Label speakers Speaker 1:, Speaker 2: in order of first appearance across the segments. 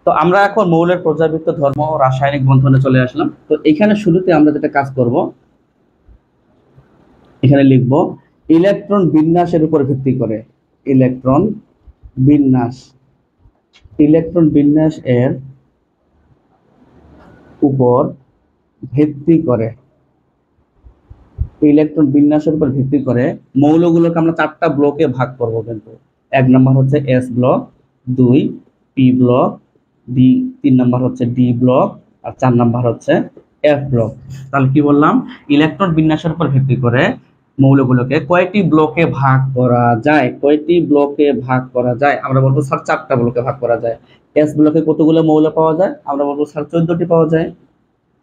Speaker 1: তো আমরা এখন মৌলের পর্যায়বৃত্ত ধর্ম ও রাসায়নিক বন্ধনে চলে আসলাম। তো এখানে শুরুতে আমরা যেটা কাজ করব, এখানে লিখব ইলেকট্রন বিন্যাসের উপর ভিত্তি করে। ইলেকট্রন বিন্যাস, ইলেকট্রন বিন্যাস এর উপর ভিত্তি করে, ইলেকট্রন বিন্যাসের উপর ভিত্তি করে মৌলগুলোকে আমরা চারটা ব্লকে ভাগ করব। কিন্তু এক নম্বর হচ্ছে S block, 2 P block, D 3 নম্বর হচ্ছে ডি ব্লক, আর 4 নম্বর হচ্ছে এফ ব্লক। তাহলে কি বললাম, ইলেকট্রন বিন্যাসের উপর ভিত্তি করে মৌলগুলোকে কয়টি ব্লকে ভাগ করা যায়, কয়টি ব্লকে ভাগ করা যায়? আমরা বলবো স্যার 4টা ব্লকে ভাগ করা যায়। এস ব্লকে কতগুলো মৌল পাওয়া যায়? আমরা বলবো স্যার 14টি পাওয়া যায়।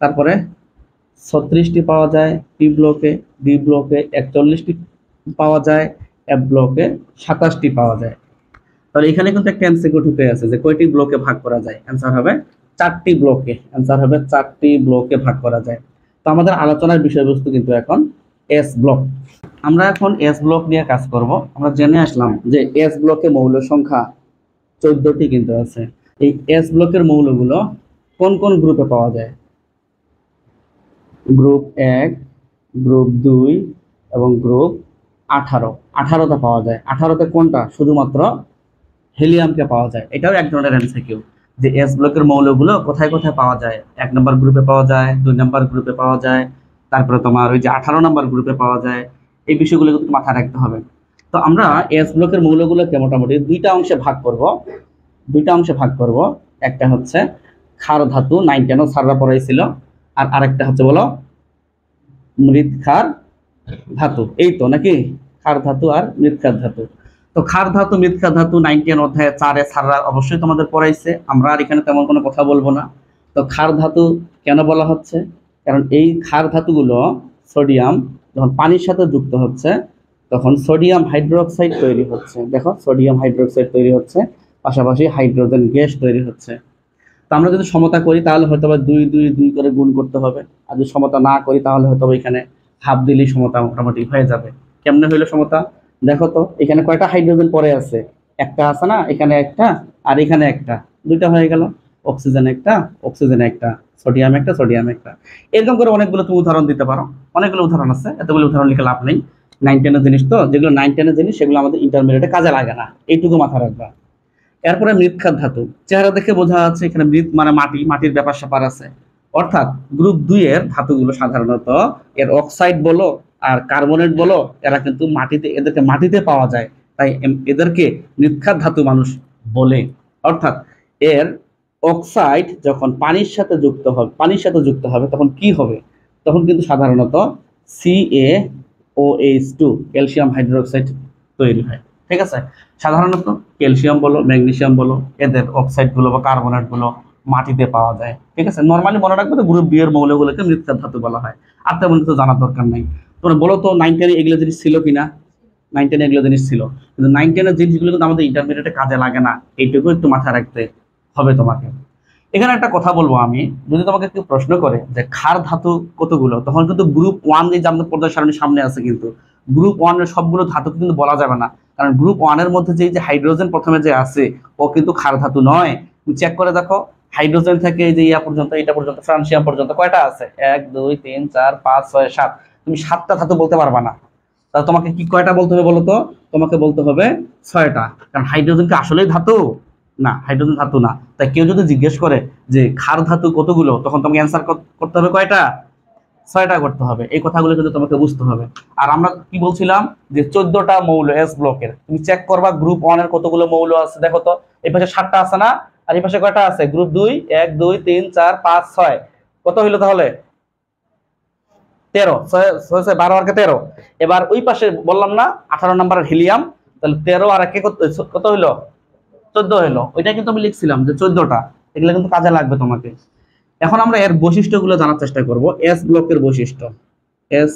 Speaker 1: তারপরে 36টি পাওয়া যায় পি ব্লকে, ডি ব্লকে 41টি পাওয়া যায়, এফ ব্লকে 27টি পাওয়া যায়। তাহলে এখানে কিন্তু একটা এমসিকিউ ঢুকে আছে যে কয়টি ব্লকে ভাগ করা যায়। অ্যান্সার হবে 4টি ব্লকে, অ্যান্সার হবে 4টি ব্লকে ভাগ করা যায়। তো আমাদের আলোচনার বিষয়বস্তু কিন্তু এখন এস ব্লক। আমরা এখন এস ব্লক নিয়ে কাজ করব। আমরা জেনে আসলাম যে এস ব্লকে মৌল সংখ্যা 14টি কিন্তু আছে। এই এস ব্লকের মৌলগুলো কোন কোন গ্রুপে পাওয়া যায়? গ্রুপ 1, গ্রুপ 2 এবং গ্রুপ 18তে পাওয়া যায়। 18তে কোনটা? শুধুমাত্র হিলিয়ামকে পাওয়া যায়। এটাও এক ধরনের এমসিকিউ যে এস ব্লকের মৌলগুলো কোথায় কোথায় পাওয়া যায়। 1 নম্বর গ্রুপে পাওয়া যায়, 2 নম্বর গ্রুপে পাওয়া যায়, তারপরে তোমার ওই যে 18 নম্বর গ্রুপে পাওয়া যায়। এই বিষয়গুলো কিন্তু মাথায় রাখতে হবে। তো আমরা এস ব্লকের মৌলগুলোকে মোটামুটি দুইটা অংশে ভাগ করব। একটা হচ্ছে ক্ষার ধাতু, 9 10 সাররা পড়াইছিল, আর আরেকটা হচ্ছে বলো মৃৎক্ষার ধাতু। এই তো নাকি, ক্ষার ধাতু আর মৃৎক্ষার ধাতু। তো ক্ষার ধাতু মৃৎক্ষার ধাতু 9 অধ্যায়ে 4 সাররা অবশ্যই তোমাদের পড়াইছে, আমরা আর এখানে তেমন কোনো কথা বলবো না। তো ক্ষার ধাতু কেন বলা হচ্ছে? কারণ এই ক্ষার ধাতুগুলো সোডিয়াম যখন পানির সাথে যুক্ত হচ্ছে তখন সোডিয়াম হাইড্রোক্সাইড তৈরি হচ্ছে। দেখো, সোডিয়াম হাইড্রোক্সাইড তৈরি হচ্ছে, পাশাপাশি হাইড্রোজেন গ্যাস তৈরি হচ্ছে। তো আমরা যদি সমতা করি তাহলে হয়তো বা 2 2 2 করে গুণ করতে হবে, আর যদি সমতা না করি তাহলে হয়তো এখানে হাফ দিলেই সমতা মোটামুটি হয়ে যাবে। কেমনে হইলো সমতা? দেখো তো, এখানে কয়টা হাইড্রোজেন পরে আছে? একটা আছে না, এখানে একটা আর এখানে একটা, দুইটা হয়ে গেল। অক্সিজেন একটা, অক্সিজেন একটা, সোডিয়াম একটা, সোডিয়াম একটা। এরকম করে অনেকগুলো তুমি উদাহরণ দিতে পারো। অনেকগুলো উদাহরণ আছে, এতগুলো উদাহরণ লিখে লাভ নেই। 9 10 জিনিস তো, যেগুলো 9 10 জিনিস সেগুলো আমাদের ইন্টারমিডিয়েটে কাজে লাগে না, এইটুকু মাথা রাখবা। এরপরে মৃৎক্ষার ধাতু, চেহারা দেখে বোঝা যাচ্ছে এখানে মৃৎ মানে মাটি, মাটির ব্যাপার স্যাপার আছে। অর্থাৎ গ্রুপ 2 এর ধাতুগুলো সাধারণত এর অক্সাইড বলো আর কার্বনেট বলো, এরা কিন্তু মাটিতে, এদেরকে মাটিতে পাওয়া যায়, তাই এদেরকে মৃৎক্ষার ধাতু মানুষ বলে। অর্থাৎ এর অক্সাইড যখন পানির সাথে যুক্ত হবে তখন কি হবে? তখন কিন্তু সাধারণত CaOH2 ক্যালসিয়াম হাইড্রোক্সাইড তৈরি হয়। ঠিক আছে, সাধারণত ক্যালসিয়াম বলো, ম্যাগনেসিয়াম বলো, এদের অক্সাইড গুলো বা কার্বনেট গুলো মাটিতে পাওয়া যায়। ঠিক আছে, নর্মালি মনে রাখবে তো গ্রুপ বি এর মৌলগুলোকে মৃৎক্ষার ধাতু বলা হয়। আর তেমন কিছু জানার দরকার নাই। তোমরা বলো তো 9 10 এগুলো জিনিস ছিল কিনা? 9 10 এগুলো জিনিস ছিল, কিন্তু 9 10 এর জিনিসগুলো কিন্তু আমাদের ইন্টারমিডিয়েটে কাজে লাগে না, এইটুকু একটু মাথায় রাখতে হবে তোমাকে। এখানে একটা কথা বলবো আমি, যদি তোমাকে কেউ প্রশ্ন করে যে ক্ষার ধাতু কতগুলো, তখন কিন্তু গ্রুপ 1 যে আমাদের পর্যায় সারণীর সামনে আছে, কিন্তু গ্রুপ 1 এর সবগুলো ধাতু কিন্তু বলা যাবে না। কারণ গ্রুপ 1 এর মধ্যে যে হাইড্রোজেন প্রথমে যে আছে ও কিন্তু ক্ষার ধাতু নয়। তুমি চেক করে দেখো, হাইড্রোজেন থেকে এই যে ইয়া পর্যন্ত, এটা পর্যন্ত, ফ্রান্সিয়াম পর্যন্ত কয়টা আছে? 1 2 3 4 5 6 7। তুমি 7টা ধাতু বলতে পারবা না। তাহলে তোমাকে কি কয়টা বলতে হবে বলো তো? তোমাকে বলতে হবে 6টা। কারণ হাইড্রোজেন কি আসলেই ধাতু? না, হাইড্রোজেন ধাতু না। তাই কেউ যদি জিজ্ঞেস করে যে ক্ষার ধাতু কতগুলো, তখন তোমাকে অ্যান্সার করতে হবে কয়টা? 6টা করতে হবে। এই কথাগুলো কিন্তু তোমাকে বুঝতে হবে। আর আমরা কি বলছিলাম যে 14টা মৌল এস ব্লকের, তুমি চেক করবা গ্রুপ 1 এর কতগুলো মৌল আছে। দেখো তো, এই পাশে 7টা আছে না, আর এই পাশে কয়টা আছে? গ্রুপ 2 1 2 3 4 5 6, কত হইলো তাহলে? 13, 6 6 12 আর 13। এবার ওই পাশে বললাম না 18 নম্বরের হিলিয়াম, তাহলে 13 আর একে কত হইলো? 14 হইলো। ওইটা কিন্তু আমি লিখছিলাম যে 14টা। এগুলো কিন্তু কাজে লাগবে তোমাকে। এখন আমরা এর বৈশিষ্ট্যগুলো জানার চেষ্টা করব। এস ব্লকের বৈশিষ্ট্য, এস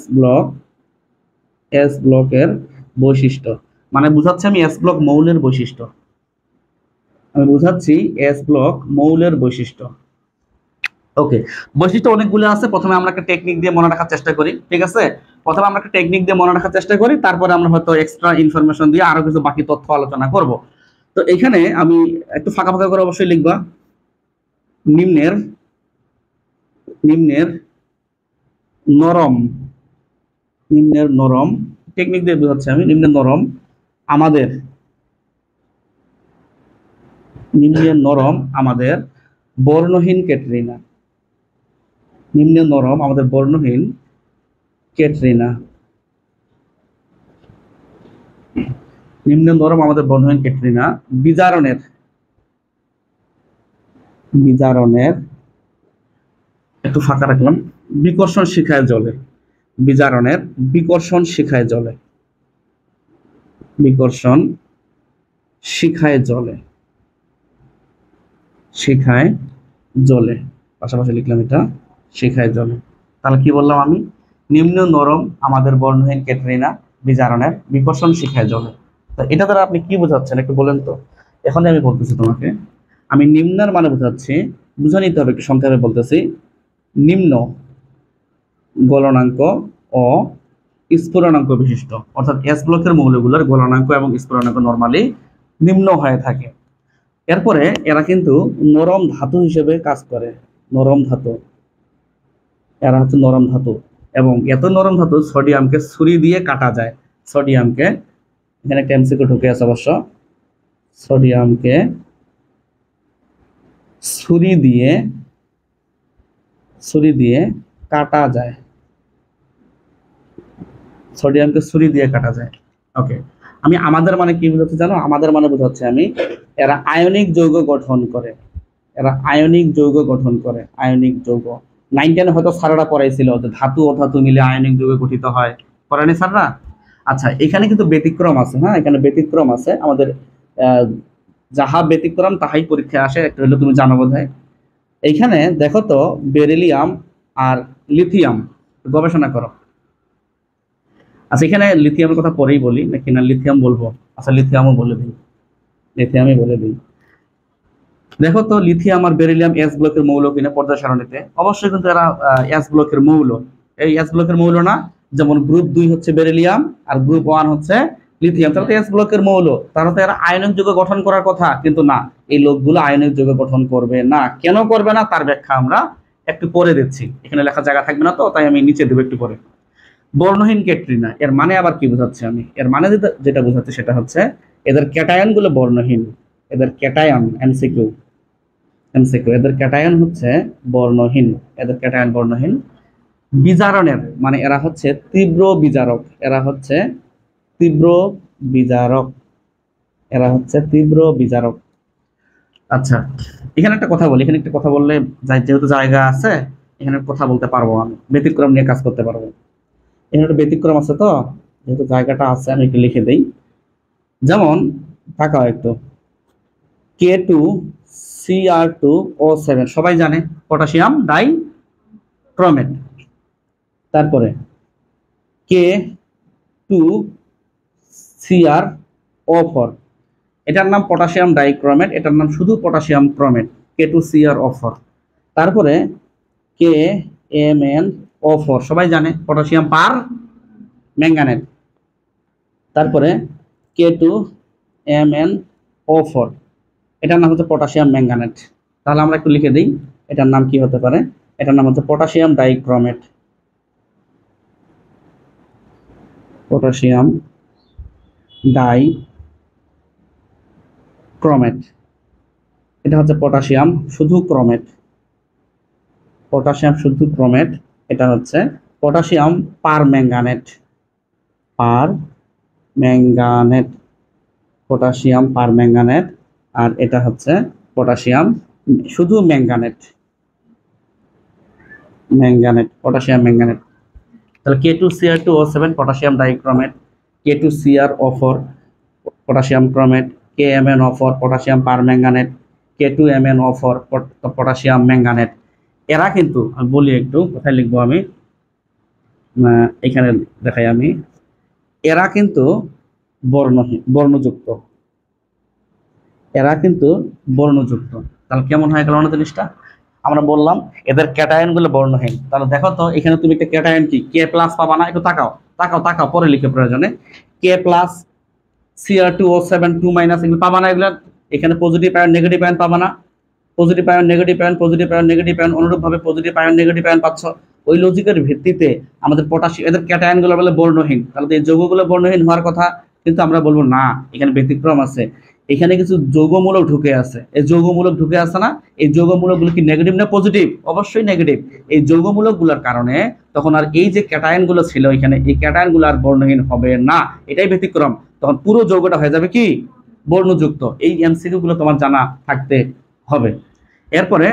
Speaker 1: ব্লকের বৈশিষ্ট্য মানে বুঝাচ্ছি আমি এস ব্লক মৌলের বৈশিষ্ট্য, এস ব্লক মৌলের বৈশিষ্ট্য। ওকে, বৈশিষ্ট্য অনেকগুলো আছে। প্রথমে আমরা একটা টেকনিক দিয়ে মনে রাখার চেষ্টা করি। ঠিক আছে, প্রথমে আমরা একটা টেকনিক দিয়ে মনে রাখার চেষ্টা করি, তারপরে আমরা হয়তো এক্সট্রা ইনফরমেশন দিয়ে আরো কিছু বাকি তথ্য আলোচনা করব। তো এখানে আমি একটু ফাঁকা ফাঁকা করে অবশ্যই লিখবা। নিম্নের নিম্নের নরম নিম্নের নরম টেকনিক দিয়ে বোঝাচ্ছি আমি। নিম্নের নরম আমাদের নিম্নের নরম আমাদের বর্ণহীন ক্যাটরিনা। নিম্নের নরম আমাদের বর্ণহীন ক্যাটরিনা। নিম্নের নরম আমাদের বর্ণহীন ক্যাটরিনা বিজারণের বিজারণের একটু ফাঁকা রাখলাম, বিকর্ষণ শিখায় জলে। বিজারণের বিকর্ষণ শিখায় জলে। বিকর্ষণ শিখায় জলে। শিখায় জলে পাশাপাশি লিখলাম এটা, শিখায় জলে। তাহলে কি বললাম আমি? নিম্ন নরম আমাদের বর্ণহীন ক্যাটরিনা বিজারণের বিকর্ষণ শিখায় জলে। তো এটা দ্বারা আপনি কি বোঝাচ্ছেন একটু বলেন তো। এখন আমি বলতেছি তোমাকে, আমি নিম্নের মানে বোঝাচ্ছি, বুঝে নিতে হবে, একটু সংক্ষেপে বলতেছি। নিম্ন গলনাঙ্ক ও স্ফুরণাঙ্ক বিশিষ্ট, অর্থাৎ এস ব্লকের মৌলগুলোর গলনাঙ্ক এবং স্ফুরণাঙ্ক নরমালি নিম্ন হয়ে থাকে। এরপরে এরা কিন্তু নরম ধাতু হিসেবে কাজ করে। নরম ধাতু, এরা হচ্ছে নরম ধাতু, এবং এত নরম ধাতু সোডিয়ামকে ছুরি দিয়ে কাটা যায়। সোডিয়ামকে, এখানে একটা এমসিকিউ ঢুকে আছে অবশ্য, সোডিয়ামকে ছুরি দিয়ে কাটা যায়। সোডিয়ামকে ছুরি দিয়ে কাটা যায়। ওকে, আমি আমাদের মানে কি বোঝাচ্ছি জানো? আমাদের মানে বোঝাচ্ছি আমি, এরা আয়নিক যৌগ গঠন করে। এরা আয়নিক যৌগ গঠন করে। আয়নিক যৌগ 9 10 হয়তো স্যাররা পড়াইছিল যে ধাতু ও ধাতু মিলে আয়নিক যৌগ গঠিত হয়, পড়ানি স্যাররা? আচ্ছা, এখানে কিন্তু ব্যতিক্রম আছে। হ্যাঁ, এখানে ব্যতিক্রম আছে। আমাদের যাহা ব্যতিক্রম তাহাই পরীক্ষায় আসে, একটা হলো তুমি জানো বোধহয়। এইখানে দেখো তো, বেরিলিয়াম আর লিথিয়াম গবেষণা করো। আচ্ছা, এখানে লিথিয়ামের কথা পরেই বলি নাকি না লিথিয়াম বলবো? আচ্ছা, লিথিয়ামও বলে দিই, লিথিয়ামই বলে দিই। দেখো তো, লিথিয়াম আর বেরিলিয়াম এস ব্লকের মৌল কিনা পর্যায় সারণীতে? অবশ্যই কিন্তু এরা এস ব্লকের মৌল। এই এস ব্লকের মৌল না? যেমন গ্রুপ 2 হচ্ছে বেরিলিয়াম আর গ্রুপ 1 হচ্ছে লিথিয়াম, তাহলে তো এস ব্লকের মৌল। তাহলে তো এরা আয়নিক যৌগ গঠন করার কথা, কিন্তু না, এই লোকগুলো আয়নিক যৌগ গঠন করবে না। কেন করবে না তার ব্যাখ্যা আমরা একটু পরে দিচ্ছি, এখানে লেখা জায়গা থাকবে না, তো তাই আমি নিচে দেবো একটু পরে। বর্ণহীন ক্যাটরিনা এর মানে আবার কি বোঝাচ্ছে আমি? এর মানে যেটা বোঝাচ্ছে সেটা হচ্ছে এদের ক্যাটায়ন গুলো বর্ণহীন। এদের ক্যাটায়ন, এমসিকিউ এদের ক্যাটায়ন হচ্ছে বর্ণহীন। এদের ক্যাটায়ন বর্ণহীন। বিজারণের মানে এরা হচ্ছে তীব্র বিজারক। এরা হচ্ছে তীব্র বিজারক। এরা হচ্ছে তীব্র বিজারক। আচ্ছা, এখানে একটা কথা বলি, এখানে একটা কথা বললে যেহেতু জায়গা আছে, এখানে কথা বলতে পারবো, আমি ব্যতিক্রম নিয়ে কাজ করতে পারবো। এখানে একটা ব্যতিক্রম আছে, তো যেহেতু জায়গাটা আছে আমি একটু লিখে দিই। যেমন তাকাও একটু, K2Cr2O7 সবাই জানে, পটাশিয়াম ডাই ক্রোমেট। তারপরে K2Cr O4, এটার নাম পটাশিয়াম ডাইক্রোমেট, এটার নাম শুধু পটাশিয়াম ক্রোমেট, K2Cr O4। তারপরে KMnO4 সবাই জানে, পটাশিয়াম পার ম্যাঙ্গানেট। তারপরে K2MnO4, এটার নাম হচ্ছে পটাশিয়াম ম্যাঙ্গানেট। তাহলে আমরা একটু লিখে দিই, এটার নাম কি হতে পারে? এটার নাম হচ্ছে পটাশিয়াম ডাইক্রোমেট। পটাশিয়াম ডাইক্রোমেট, এটা হচ্ছে পটাশিয়াম শুধু ক্রোমেট। পটাশিয়াম শুধু ক্রোমেট, এটা হচ্ছে পটাশিয়াম পার ম্যাঙ্গানেট। পার ম্যাঙ্গানেট, পটাশিয়াম পার ম্যাঙ্গানেট। আর এটা হচ্ছে পটাশিয়াম শুধু ম্যাঙ্গানেট। Manganate, potassium manganate. তাহলে K2Cr2O7 potassium dichromate, K2Cr O4 potassium chromate, KMnO4 potassium permanganate, K2MnO4 potassium manganate. এরা কিন্তু আমি বলি একটু, কোথায় লিখবো আমি, এখানে দেখাই আমি, এরা কিন্তু বর্ণহীন, বর্ণযুক্ত। এরা কিন্তু বর্ণযুক্ত। তাহলে কেমন হয়ে গেল না জিনিসটা? আমরা বললাম এদের ক্যাটায়ন গুলো বর্ণহীন। তাহলে দেখো তো, এখানে তুমি একটা ক্যাটায়ন কি K+ পাবা না? একটু তাকাও তাকাও তাকাও, পরে লিখে প্রয়োজনে। K+, Cr2O7 2- এগুলো পাবা না? এগুলো এখানে পজিটিভ আয়ন নেগেটিভ আয়ন পাবা না? Positive ion negative ion, positive ion negative ion, অনুরূপভাবে পজিটিভ আয়ন নেগেটিভ আয়ন পাচ্ছ। ওই লজিকের ভিত্তিতে আমাদের পটাশিয়াম, এদের ক্যাটায়নগুলো বলে বর্ণহীন, তাহলে এই যৌগগুলো বর্ণহীন হওয়ার কথা, কিন্তু আমরা বলবো না, এখানে ব্যতিক্রম আছে। এখানে কিছু যৌগমূলক ঢুকে আছে। এই যৌগমূলক ঢুকে আছে না, এই যৌগমূলকগুলো কি নেগেটিভ না পজিটিভ? অবশ্যই নেগেটিভ। এই যৌগমূলকগুলোর কারণে তখন আর এই যে ক্যাটায়নগুলো ছিল এখানে, এই ক্যাটায়নগুলো আর বর্ণহীন হবে না, এটাই ব্যতিক্রম। তখন পুরো যৌগটা হয়ে যাবে কি বর্ণযুক্ত। এই এমসিকিউ গুলো তোমার জানা থাকতে হবে। এরপরে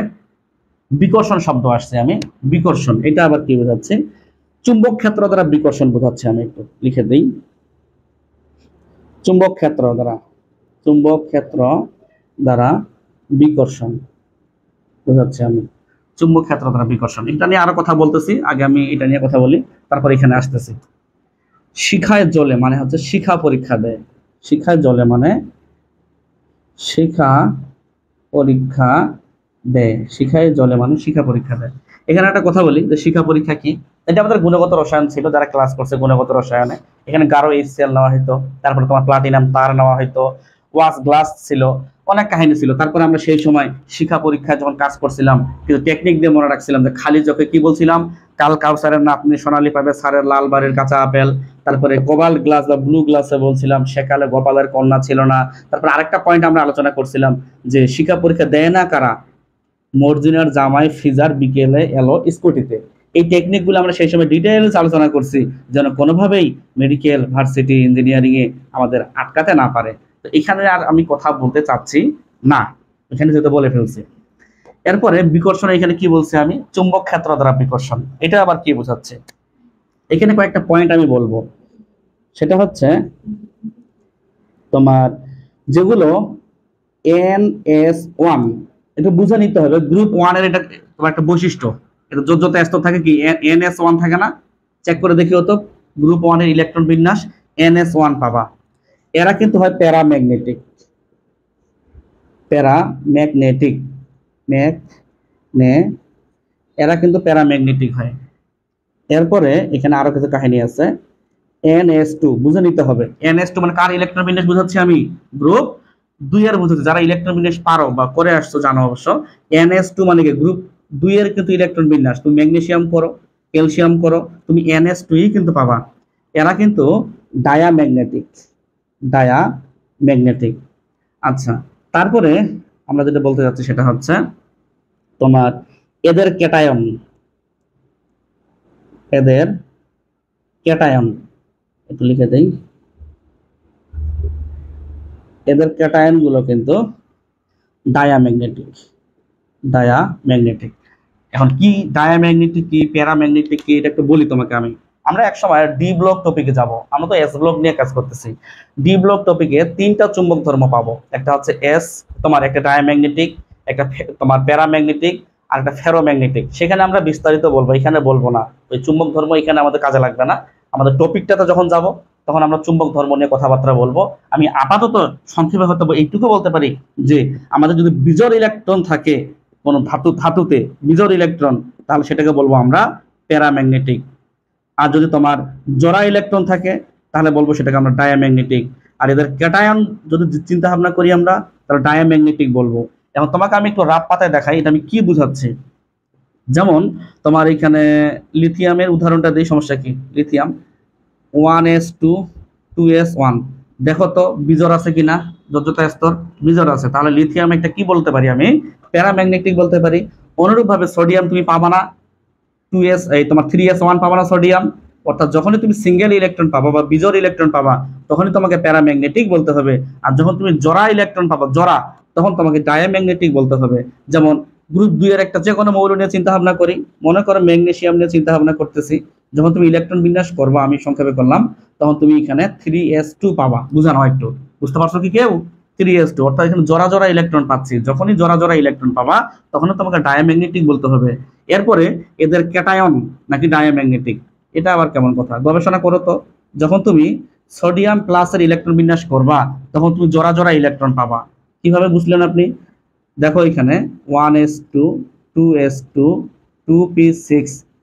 Speaker 1: বিকর্ষণ শব্দ আসছে, আমি বিকর্ষণ এটা আবার কি বোঝাচ্ছে? চুম্বক ক্ষেত্র দ্বারা বিকর্ষণ বোঝাচ্ছে। আমি একটু লিখে দিই, চুম্বক ক্ষেত্র দ্বারা, চুম্বক ক্ষেত্র দ্বারা বিকর্ষণ বোঝাচ্ছে। আমি চুম্বক ক্ষেত্র দ্বারা বিকর্ষণ, এটা নিয়ে আরো কথা বলতেছি, আগে আমি এটা নিয়ে কথা বলি, তারপর এখানে আসতেছি। শিখায় জ্বলে মানে হচ্ছে শিখা পরীক্ষা দেয়। শিখায় জ্বলে মানে শিখা পরীক্ষা দেয়। শিখায় জ্বলে মানে শিখা পরীক্ষা দেয়। এখানে একটা কথা বলি যে শিখা পরীক্ষা কি, এটা আমাদের গুণগত রসায়ন ছিল, যারা ক্লাস করছে গুণগত রসায়নে, এখানে গাঢ় HCl নেওয়া হইতো, তারপরে তোমার প্লাটিনাম তার নেওয়া হইতো, ওয়াশ গ্লাস ছিল, অনেক কাহিনী ছিল। তারপরে আমরা সেই সময় শিখা পরীক্ষায় যখন কাজ করছিলাম, কিন্তু টেকনিক দিয়ে মনে রাখছিলাম যে খালি চোখে কি বলছিলাম, কাল কাউসারের নাতনি সোনালি পাবে সারের লাল বাড়ির কাঁচা আপেল। তারপরে কোবাল্ট গ্লাস বা ব্লু গ্লাসে বলছিলাম সেকালে গোপালের কন্যা ছিল না। তারপরে আরেকটা পয়েন্ট আমরা আলোচনা করছিলাম যে শিখা পরীক্ষা দেয় না কারা, মর্জিনার জামাই ফিজার বিকেলে এলো স্কুটিতে। এই টেকনিকগুলো আমরা সেই সময় ডিটেইলস আলোচনা করছি, যেন কোনোভাবেই মেডিকেল, ভার্সিটি, ইঞ্জিনিয়ারিং এ আমাদের আটকাতে না পারে। তো এখানে আর আমি কথা বলতে চাচ্ছি না, এখানে যেহেতু বলে ফেলছি। এরপরে বিকর্ষণ, এখানে কি বলছি আমি, চুম্বক ক্ষেত্র দ্বারা বিকর্ষণ, এটা আবার কি বোঝাচ্ছে? এখানে কয়েকটা পয়েন্ট আমি বলবো। সেটা হচ্ছে তোমার যেগুলো NS1, এটা বুঝে নিতে হবে, গ্রুপ 1 এর এটা তোমার একটা বৈশিষ্ট্য, এটা যোজ্যতা স্তর থাকে কি NS1 থাকে না, চেক করে দেখিও তো, গ্রুপ 1 এর ইলেকট্রন বিন্যাস NS1 পাবা। এরা কিন্তু হয় প্যারাম্যাগনেটিক, প্যারাম্যাগনেটিক এরা কিন্তু প্যারাম্যাগনেটিক হয়। এরপরে এখানে আরো কিছু কাহিনী আছে। NS2 বুঝে নিতে হবে, NS2 মানে কার ইলেকট্রন বিন্যাস বুঝাচ্ছি আমি, গ্রুপ 2 এর বুঝাচ্ছি। যারা ইলেকট্রন বিন্যাস পারো বা করে আসছো জানো অবশ্য, NS2 মানে কি গ্রুপ 2 এর কিন্তু ইলেকট্রন বিন্যাস। তুমি ম্যাগনেসিয়াম করো, ক্যালসিয়াম করো, তুমি NS2 ই কিন্তু পাবা। এরা কিন্তু ডায়াম্যাগনেটিক, ডায়াম্যাগনেটিক। আচ্ছা, তারপরে আমরা যেটা বলতে যাচ্ছি সেটা হচ্ছে তোমার এদের ক্যাটায়ন, এদের ক্যাটায়ন একটু লিখে দেই, এদের ক্যাটায়ন গুলো কিন্তু ডায়াম্যাগনেটিক, ডায়াম্যাগনেটিক। এখন কি ডায়াম্যাগনেটিক কি প্যারাম্যাগনেটিক কি এটা একটু বলি তোমাকে আমি। আমরা এক সময় ডি ব্লক টপিকে যাব, আমরা তো এস ব্লক নিয়ে কাজ করতেছি। ডি ব্লক টপিকে 3টা চুম্বক ধর্ম পাবো, একটা হচ্ছে এস, তোমার একটা ডায়াম্যাগনেটিক, একটা তোমার প্যারাম্যাগনেটিক, আর একটা ফেরোম্যাগনেটিক। সেখানে আমরা বিস্তারিত বলবো, এখানে বলবো না। ওই চুম্বক ধর্ম এখানে আমাদের কাজে লাগবে না, আমাদের টপিকটাতে যখন যাব তখন আমরা চুম্বক ধর্ম নিয়ে কথাবার্তা বলবো। আমি আপাতত সংক্ষেপে হয়তো এইটুকু বলতে পারি যে আমাদের যদি বিজোড় ইলেকট্রন থাকে কোনো ধাতুতে বিজোড় ইলেকট্রন, তাহলে সেটাকে বলবো আমরা প্যারাম্যাগনেটিক। আর যদি তোমার জোড়া ইলেকট্রন থাকে তাহলে বলবো সেটাকে আমরা ডায়াম্যাগনেটিক। আর এদের ক্যাটায়ন যদি চিন্তা ভাবনা করি আমরা, তাহলে ডায়াম্যাগনেটিক বলবো। এখন তোমাকে আমি একটু রাফ পাতায় দেখাই এটা আমি কি বুঝাচ্ছি। যেমন তোমার এখানে লিথিয়ামের উদাহরণটা দিই, সমস্যা কি, লিথিয়াম 1s2 2s1, দেখো তো বিজোড় আছে কিনা, যোজ্যতা স্তর বিজোড় আছে, তাহলে লিথিয়াম একটা কি বলতে পারি আমি, প্যারাম্যাগনেটিক বলতে পারি। অনুরূপভাবে সোডিয়াম তুমি পাবা না 2s, এই তোমার 3s1 পাবা না সোডিয়াম। অর্থাৎ যখনই তুমি সিঙ্গেল ইলেকট্রন পাবা বা বিজোড় ইলেকট্রন পাবা তখনই তোমাকে প্যারাম্যাগনেটিক বলতে হবে। আর যখন তুমি জোড়া ইলেকট্রন পাবা, জোড়া, তখন তোমাকে ডায়াম্যাগনেটিক বলতে হবে। যেমন গ্রুপ 2 এর একটা যে কোনো মৌল নিয়ে চিন্তা ভাবনা করি, মনে করো ম্যাগনেসিয়াম নিয়ে চিন্তা ভাবনা করতেছি, যখন তুমি ইলেকট্রন বিন্যাস করবা, আমি সংক্ষেপে করলাম, তখন তুমি এখানে 3s2 পাবা। বুঝানো একটু, বুঝতে পারছো কি কেউ? 3s2 অর্থাৎ এখানে জোড়া জোড়া ইলেকট্রন পাচ্ছি, যখনই জোড়া জোড়া ইলেকট্রন পাবা তখনই তোমাকে ডায়াম্যাগনেটিক বলতে হবে। এরপরে এদের ক্যাটায়ন নাকি ডায়াম্যাগনেটিক, এটা আবার কেমন কথা, গবেষণা করো তো। যখন তুমি সোডিয়াম প্লাসের ইলেকট্রন বিন্যাস করবা তখন তুমি জোড়া জোড়া ইলেকট্রন পাবা। কিভাবে বুঝলেন আপনি? দেখো এখানে 1s2 2s2 2p6,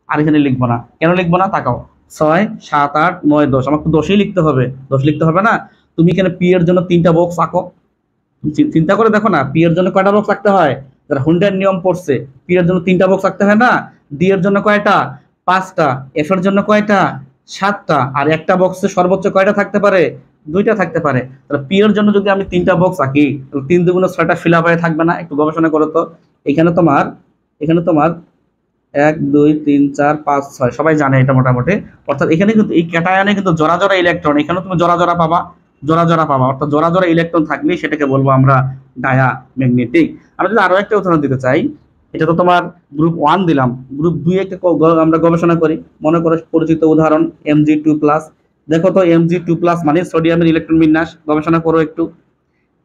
Speaker 1: আর এখানে লিখবো না, কেন লিখবো না তাকাও, 6 7 8 9 10, আমাকে 10ই লিখতে হবে, 10 লিখতে হবে না? তুমি এখানে পি এর জন্য 3টা বক্স আঁকো, চিন্তা করে দেখো না, পি এর জন্য কয়টা বক্স রাখতে হয়, যারা হুন্ডের নিয়ম পড়ছে, পি এর জন্য 3টা বক্স রাখতে হয় না, ডি এর জন্য কয়টা, 5টা, এফ এর জন্য কয়টা, 7টা, আর একটা বক্সে সর্বোচ্চ কয়টা থাকতে পারে, 2টা থাকতে পারে। তাহলে পি এর জন্য যদি আমি 3টা বক্স রাখি, তাহলে 3 দুগুণ 6টা ফিল আপ হয়ে থাকবে না? একটু গবেষণা করো তো। এখানে তোমার 1 2 3 4 5 6 সবাই জানে এটা মোটামুটি। অর্থাৎ এখানে কিন্তু এই ক্যাটায়নে কিন্তু জোড়া জোড়া ইলেকট্রন, এখানে তুমি জোড়া জোড়া পাবা, অর্থাৎ জোড়া জোড়া ইলেকট্রন থাকলেই সেটাকে বলবো আমরা ডায়াম্যাগনেটিক। আমরা যদি আরো একটা উদাহরণ দিতে চাই, এটা তো তোমার গ্রুপ 1 দিলাম, গ্রুপ 2 একটা আমরা গবেষণা করি। মনে করো পরিচিত উদাহরণ Mg2+। দেখো তো Mg2+ মানে সোডিয়ামের ইলেকট্রন বিন্যাস, গবেষণা করো একটু।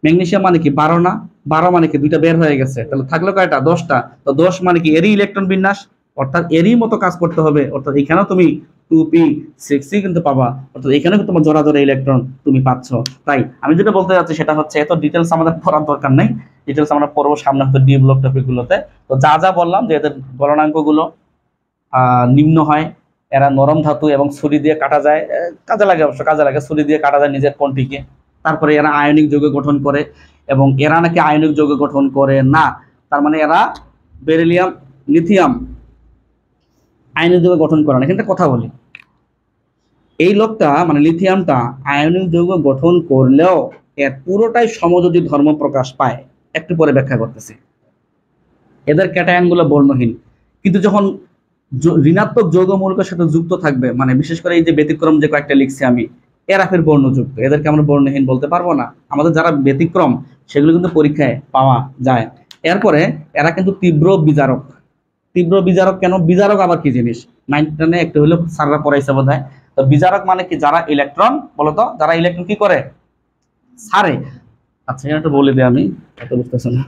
Speaker 1: ম্যাগনেসিয়াম মানে কি 12 না, 12 মানে কি 2টা বের হয়ে গেছে, তাহলে থাকলো কয়টা, 10টা। তো 10 মানে কি এরই ইলেকট্রন বিন্যাস, অর্থাৎ এরই মতো কাজ করতে হবে। অর্থাৎ এখানেও তুমি 2p6 কিন্তু পাবা, অর্থাৎ এখানেও তোমার জোড়া জোড়া ইলেকট্রন তুমি পাচ্ছ। তাই আমি যেটা বলতে যাচ্ছি সেটা হচ্ছে, এত ডিটেলস আমাদের পড়ার দরকার নেই, ডিটেলস আমরা পড়বো সামনে হয়তো ডি ব্লক টপিকগুলোতে। তো যা যা বললাম যে এদের গলনাঙ্কগুলো নিম্ন হয়, এরা নরম ধাতু এবং ছুরি দিয়ে কাটা যায়, কাজে লাগে, অবশ্য কাজে লাগে, ছুরি দিয়ে কাটা যায় নিজের কোণটিকে। তারপরে এরা আয়নিক যৌগ গঠন করে, এবং এরা নাকি আয়নিক যৌগ গঠন করে না, তার মানে এরা বেরিলিয়াম লিথিয়াম আয়নিক যৌগ গঠন করে না। এখানে একটা কথা বলি, এই লোকটা মানে লিথিয়ামটা আয়নিক যৌগ গঠন করলেও এর পুরোটাই সমযোজী ধর্ম প্রকাশ পায়, একটু পরে ব্যাখ্যা করতেছি। এদের ক্যাটায়নগুলো বর্ণহীন, কিন্তু যখন ঋণাত্মক যৌগমূলকের সাথে যুক্ত থাকবে, মানে বিশেষ করে এই যে ব্যতিক্রম যে কয়েকটা লিখছি আমি, এরা ফের বর্ণযুক্ত, এদেরকে আমরা বর্ণহীন বলতে পারবো না। আমাদের যারা ব্যতিক্রম সেগুলো কিন্তু পরীক্ষায় পাওয়া যায়। এরপরে এরা কিন্তু তীব্র বিজারক। তীব্র বিজারক কেন, বিজারক আবার কি জিনিস, 9টা একটু হলেও স্যাররা পড়াইছে বোধ হয়। তো বিজারক মানে কি, যারা ইলেকট্রন, বলতো যারা ইলেকট্রন কি করে, ছাড়ে। আচ্ছা এটা বলে দিই আমি, এত বুঝতেছো না।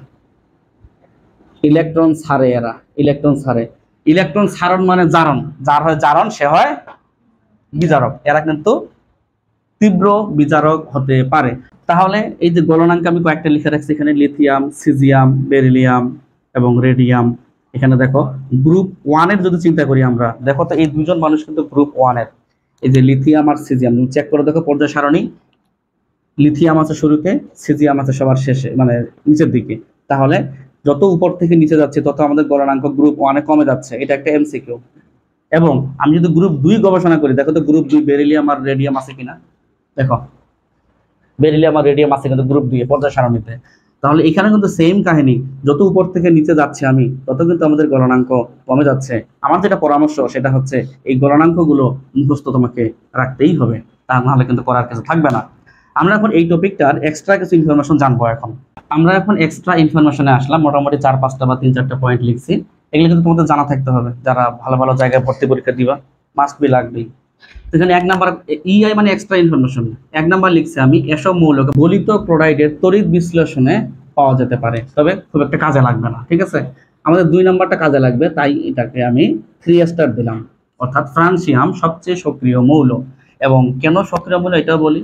Speaker 1: ইলেকট্রন ছাড়ে, এরা ইলেকট্রন ছাড়ে। ইলেকট্রন ছাড়ন মানে জারণ, যার হয় জারণ সে হয় বিজারক। এরা কিন্তু তীব্র বিজারক হতে পারে। তাহলে এই যে গলনাঙ্ক আমি কয়েকটা লিখে রাখছি এখানে, লিথিয়াম, সিজিয়াম, বেরিলিয়াম এবং রেডিয়াম। এখানে দেখো গ্রুপ 1 এর যদি চিন্তা করি আমরা, দেখো তো এই দুজন মানুষ কিন্তু গ্রুপ 1 এর, এই যে লিথিয়াম আর সিজিয়াম, তুমি চেক করে দেখো পর্যায় সারণী, লিথিয়াম আছে শুরুতে, সিজিয়াম আছে সবার শেষে, মানে নিচের দিকে। তাহলে যত উপর থেকে নিচে যাচ্ছে তত আমাদের গলনাঙ্ক গ্রুপ 1 এ কমে যাচ্ছে, এটা একটা এমসিকিউ। এবং আমি যদি গ্রুপ 2 গবেষণা করি, দেখো তো গ্রুপ 2 বেরিলিয়াম আর রেডিয়াম আছে কিনা, দেখো বেরিলিয়াম আর রেডিয়াম আছে কিন্তু গ্রুপ 2 এ পর্যায় সারণীতে। তাহলে এখানে কিন্তু সেম কাহিনী, যত উপর থেকে নিচে যাচ্ছে আমি তত কিন্তু আমাদের গলনাঙ্ক কমে যাচ্ছে। আমার যেটা পরামর্শ সেটা হচ্ছে এই গলনাঙ্কগুলো মুখস্থ তোমাকে রাখতেই হবে, তা নাহলে কিন্তু করার কিছু থাকবে না। আমরা এখন এই টপিকটার এক্সট্রা কিছু ইনফরমেশন জানবো। আমরা এখন এক্সট্রা ইনফরমেশনে আসলাম, মোটামুটি 4-5টা বা 3-4টা পয়েন্ট লিখছি। এগুলো কিন্তু তোমাদের জানা থাকতে হবে, যারা ভালো ভালো জায়গায় ভর্তি পরীক্ষা দিবা, মাস্ট বি লাগবেই। এখানে 1 নাম্বার ইআই মানে এক্সট্রা ইনফরমেশন। 1 নাম্বার লিখছে আমি, এসব মৌলক গলিত ক্লোরাইডের তড়িৎ বিশ্লেষণে পাওয়া যেতে পারে, তবে খুব একটা কাজে লাগবে না, ঠিক আছে। আমাদের 2 নাম্বারটা কাজে লাগবে, তাই এটাকে আমি 3 স্টার দিলাম। অর্থাৎ ফ্রান্সিয়াম সবচেয়ে সক্রিয় মৌল, এবং কেন সক্রিয় মৌল এটাও বলি,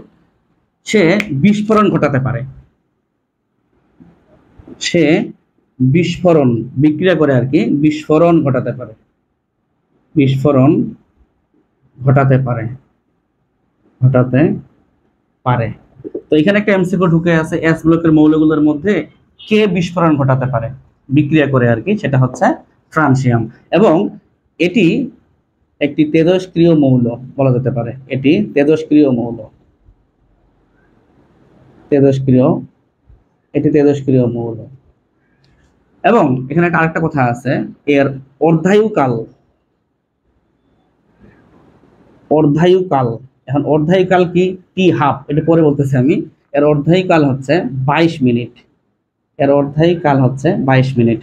Speaker 1: সে বিস্ফোরণ ঘটাতে পারে, সে বিস্ফোরণ বিক্রিয়া করে আর কি, বিস্ফোরণ ঘটাতে পারে, বিস্ফোরণ ঘটাতে পারে, ঘটাতে পারে। তো এখানে একটা এমসিকিউ ঢুকে আছে, এস ব্লকের মৌলগুলোর মধ্যে কে বিস্ফোরণ ঘটাতে পারে বিক্রিয়া করে আর কি, সেটা হচ্ছে ফ্রান্সিয়াম। এবং এটি একটি তেজস্ক্রিয় মৌল বলা যেতে পারে, এটি তেজস্ক্রিয় মৌল, তেজস্ক্রিয়, এটি তেজস্ক্রিয় মৌল। এবং এখানে একটা আরেকটা কথা আছে, এর অর্ধায়ুকাল, অর্ধায়ুকাল, এখন অর্ধায়ুকাল কি, টি হাফ, এটা পরে বলতেছি আমি। এর অর্ধায়ুকাল হচ্ছে 22 মিনিট, এর অর্ধায়ুকাল হচ্ছে 22 মিনিট।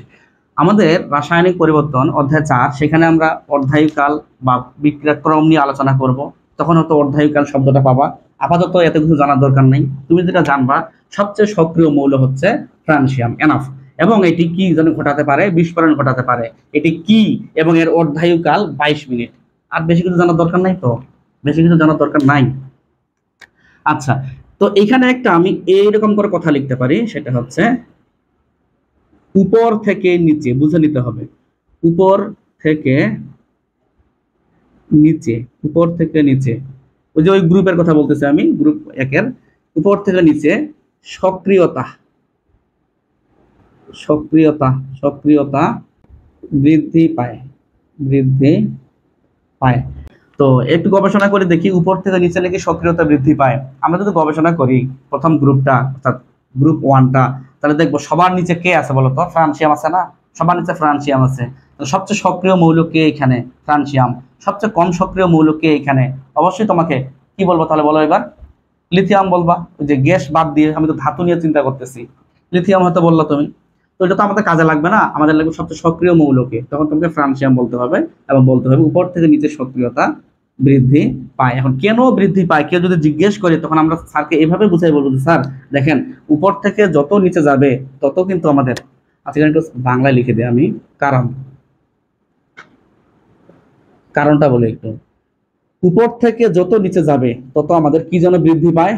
Speaker 1: আমাদের রাসায়নিক পরিবর্তন অধ্যায় 4, সেখানে আমরা অর্ধায়ুকাল বা বিক্রিয়াক্রম নিয়ে আলোচনা করব, তখন হয়তো অর্ধায়ুকাল শব্দটা পাবা। আপাতত এত কিছু জানার দরকার নেই, তুমি যেটা জানবা সবচেয়ে সক্রিয় মৌল হচ্ছে ফ্রান্সিয়াম, এনাফ। এবং এটি কি যেন ঘটাতে পারে, বিস্ফোরণ ঘটাতে পারে, এটি কি, এবং এর অর্ধায়ুকাল 22 মিনিট। আর বেশি কিছু জানার দরকার নাই, তো বেশি কিছু জানার দরকার নাই। আচ্ছা, তো এখানে একটা আমি এইরকম করে কথা লিখতে পারি, সেটা হচ্ছে উপর থেকে নিচে, বুঝে নিতে হবে, উপর থেকে নিচে, উপর থেকে নিচে, ওই যে ওই গ্রুপের কথা বলতেছি আমি, গ্রুপ 1 এর উপর থেকে নিচে সক্রিয়তা, সক্রিয়তা সক্রিয়তা বৃদ্ধি পায়, বৃদ্ধি পায়। তো একটু গবেষণা করে দেখি উপর থেকে নিচে নাকি সক্রিয়তা বৃদ্ধি পায়। আমরা যদি গবেষণা করি প্রথম গ্রুপটা অর্থাৎ গ্রুপ ওয়ানটা, তাহলে দেখবো সবার নিচে কে আছে বলতো? ফ্রান্সিয়াম আছে না? সবার নিচে ফ্রান্সিয়াম আছে। তো সবচেয়ে সক্রিয় মৌল কে এখানে? ফ্রান্সিয়াম। সবচেয়ে কম সক্রিয় মৌল কে এখানে? অবশ্যই তোমাকে কি বলবো তাহলে বলো এবার? লিথিয়াম বলবা। ওই যে গ্যাস বাদ দিয়ে আমি তো ধাতু নিয়ে চিন্তা করতেছি, লিথিয়াম হয়তো বললা তুমি। তো এটা তো আমাদের কাজে লাগবে না, আমাদের লাগবে সবচেয়ে সক্রিয় মৌলকে, তখন তোমাকে ফ্রান্সিয়াম বলতে হবে এবং বলতে হবে উপর থেকে নিচে সক্রিয়তা বৃদ্ধি পায়। এখন কেন বৃদ্ধি পায় কেউ যদি জিজ্ঞেস করে, তখন আমরা স্যারকে এভাবে বুঝাই বলবো, স্যার দেখেন উপর থেকে যত নিচে যাবে তত কিন্তু আমাদের, আচ্ছা একটু বাংলায় লিখে দিই আমি, কারণ কারণটা বলি একটু। উপর থেকে যত নিচে যাবে তত আমাদের কি যেন বৃদ্ধি পায়?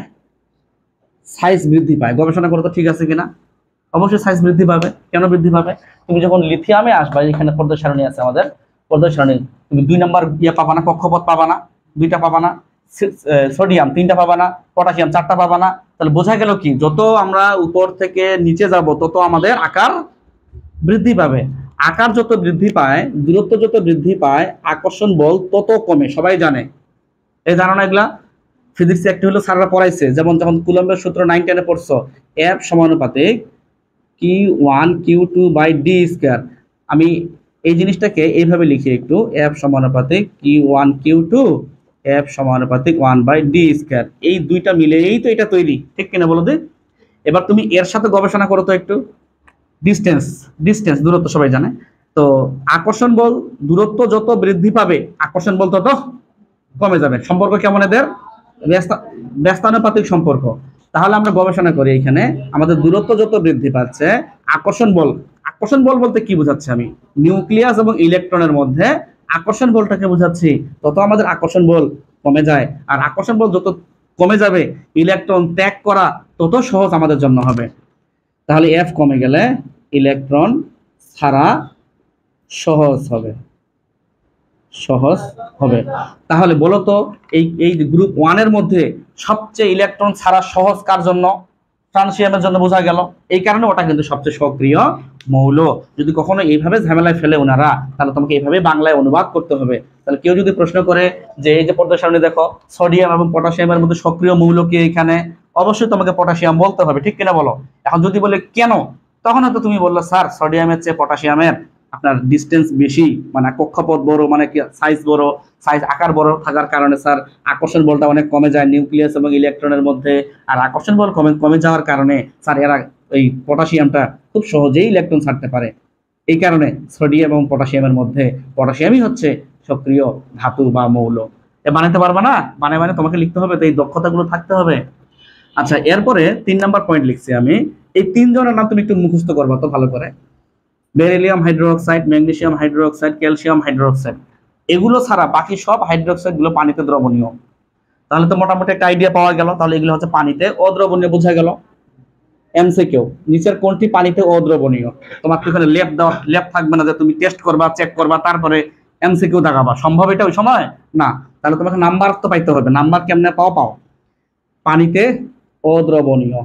Speaker 1: সাইজ বৃদ্ধি পায়। গবেষণা করে তো ঠিক আছে কিনা? অবশ্যই সাইজ বৃদ্ধি পাবে। কেন বৃদ্ধি পাবে? তুমি যখন লিথিয়ামে আসবা, এখানে পর্যায় সারণী আছে আমাদের, পর্যায় সারণী, তুমি 2 নাম্বার ইয়ে পাবা না, কক্ষপথ পাবা না, 2টা পাবা না, সোডিয়াম 3টা পাবা না, পটাশিয়াম 4টা পাবা না। তাহলে বোঝা গেল কি, যত আমরা উপর থেকে নিচে যাব তত আমাদের আকার বৃদ্ধি পাবে। আকার যত বৃদ্ধি পায়, দূরত্ব যত বৃদ্ধি পায়, আকর্ষণ বল তত কমে। সবাই জানে, এই ধারণা এগুলা ফিজিক্স একটি হলো স্যাররা পড়াইছে, যেমন যখন কুলম্বের সূত্র 9-10 এ পড়ছো, এফ সমানুপাতিক Q1 Q2/d²। আমি এই জিনিসটাকে এইভাবে লিখি একটু, এফ সমানুপাতিক Q1 Q2, এফ সমানুপাতিক 1/d²। এই দুইটা মিলেই তো এটা তৈরি, ঠিক কিনা বলো দি? এবার তুমি এর সাথে গবেষণা করো তো একটু। ডিস্টেন্স, ডিস্টেন্স দূরত্ব সবাই জানে। তো আকর্ষণ বল, দূরত্ব যত বৃদ্ধি পাবে আকর্ষণ বল তত কমে যাবে। সম্পর্ক কেমন এদের? ব্যস্তানুপাতিক সম্পর্ক। তাহলে আমরা গবেষণা করি এখানে, আমাদের দূরত্ব যত বৃদ্ধি পাচ্ছে, আকর্ষণ বল, আকর্ষণ বল বলতে কি বোঝাচ্ছি আমি? নিউক্লিয়াস এবং ইলেকট্রনের মধ্যে আকর্ষণ বলটাকে বোঝাচ্ছি। তত আমাদের আকর্ষণ বল কমে যায়, আর আকর্ষণ বল যত কমে যাবে, ইলেকট্রন ত্যাগ করা তত সহজ আমাদের জন্য হবে। তাহলে এফ কমে গেলে ইলেকট্রন ছাড়া সহজ হবে, সহজ হবে। তাহলে বলো তো এই এই গ্রুপ ওয়ানের মধ্যে সবচেয়ে ইলেকট্রন ছাড়া সহজ কার জন্য? ফ্রান্সিয়ামের জন্য। বোঝা গেল? এই কারণে ওটা কিন্তু সবচেয়ে সক্রিয় মৌল। যদি কখনো এইভাবে ঝামেলায় ফেলে ওনারা, তাহলে তোমাকে এইভাবে বাংলায় অনুবাদ করতে হবে। তাহলে কেউ যদি প্রশ্ন করে যে এই যে পর্দার সামনে দেখো সোডিয়াম এবং পটাশিয়ামের মধ্যে সক্রিয় মৌল কি এখানে, অবশ্যই তোমাকে পটাশিয়াম বলতে হবে, ঠিক কিনা বলো? এখন যদি বলে কেন, তখন হয়তো তুমি বললো স্যার সোডিয়ামের চেয়ে পটাশিয়ামের আপনার ডিস্টেন্স বেশি, মানে কক্ষপথ বড়, মানে কি সাইজ বড়, সাইজ আকার বড় থাকার কারণে স্যার আকর্ষণ বলটা অনেক কমে যায় নিউক্লিয়াস এবং ইলেকট্রনের মধ্যে। আর আকর্ষণ বল কমে কমে যাওয়ার কারণে স্যার এরা এই পটাশিয়ামটা খুব সহজেই ইলেকট্রন ছাড়তে পারে। এই কারণে সোডিয়াম এবং পটাশিয়ামের মধ্যে পটাশিয়ামই হচ্ছে সক্রিয় ধাতু বা মৌল। এ বানাতে পারবা না? মানে তোমাকে লিখতে হবে, তো এই দক্ষতাগুলো থাকতে হবে। আচ্ছা, এরপরে 3 নাম্বার পয়েন্ট লিখছি আমি। এই 3 জনের নাম তুমি একটু মুখস্থ করবা তো ভালো করে। Beryllium hydroxide, magnesium hydroxide, calcium hydroxide. এগুলো ছাড়া বাকি সব হাইড্রোক্সাইড গুলো পানিতে দ্রবণীয়। তাহলে তো মোটামুটি একটা আইডিয়া পাওয়া গেল। তাহলে এগুলো হচ্ছে পানিতে অদ্রবণীয়, বোঝা গেল? এমসিকিউ, নিচের কোনটি পানিতে অদ্রবণীয়? তোমার তো এখানে ল্যাব থাকবে না যে তুমি টেস্ট করবা, চেক করবা, তারপরে এমসিকিউ দেখাবা। সম্ভব এটা ওই সময় না। তাহলে তোমাকে নাম্বার তো পাইতে হবে। নাম্বার কেমনে পাও? পানিতে অদ্রবণীয়,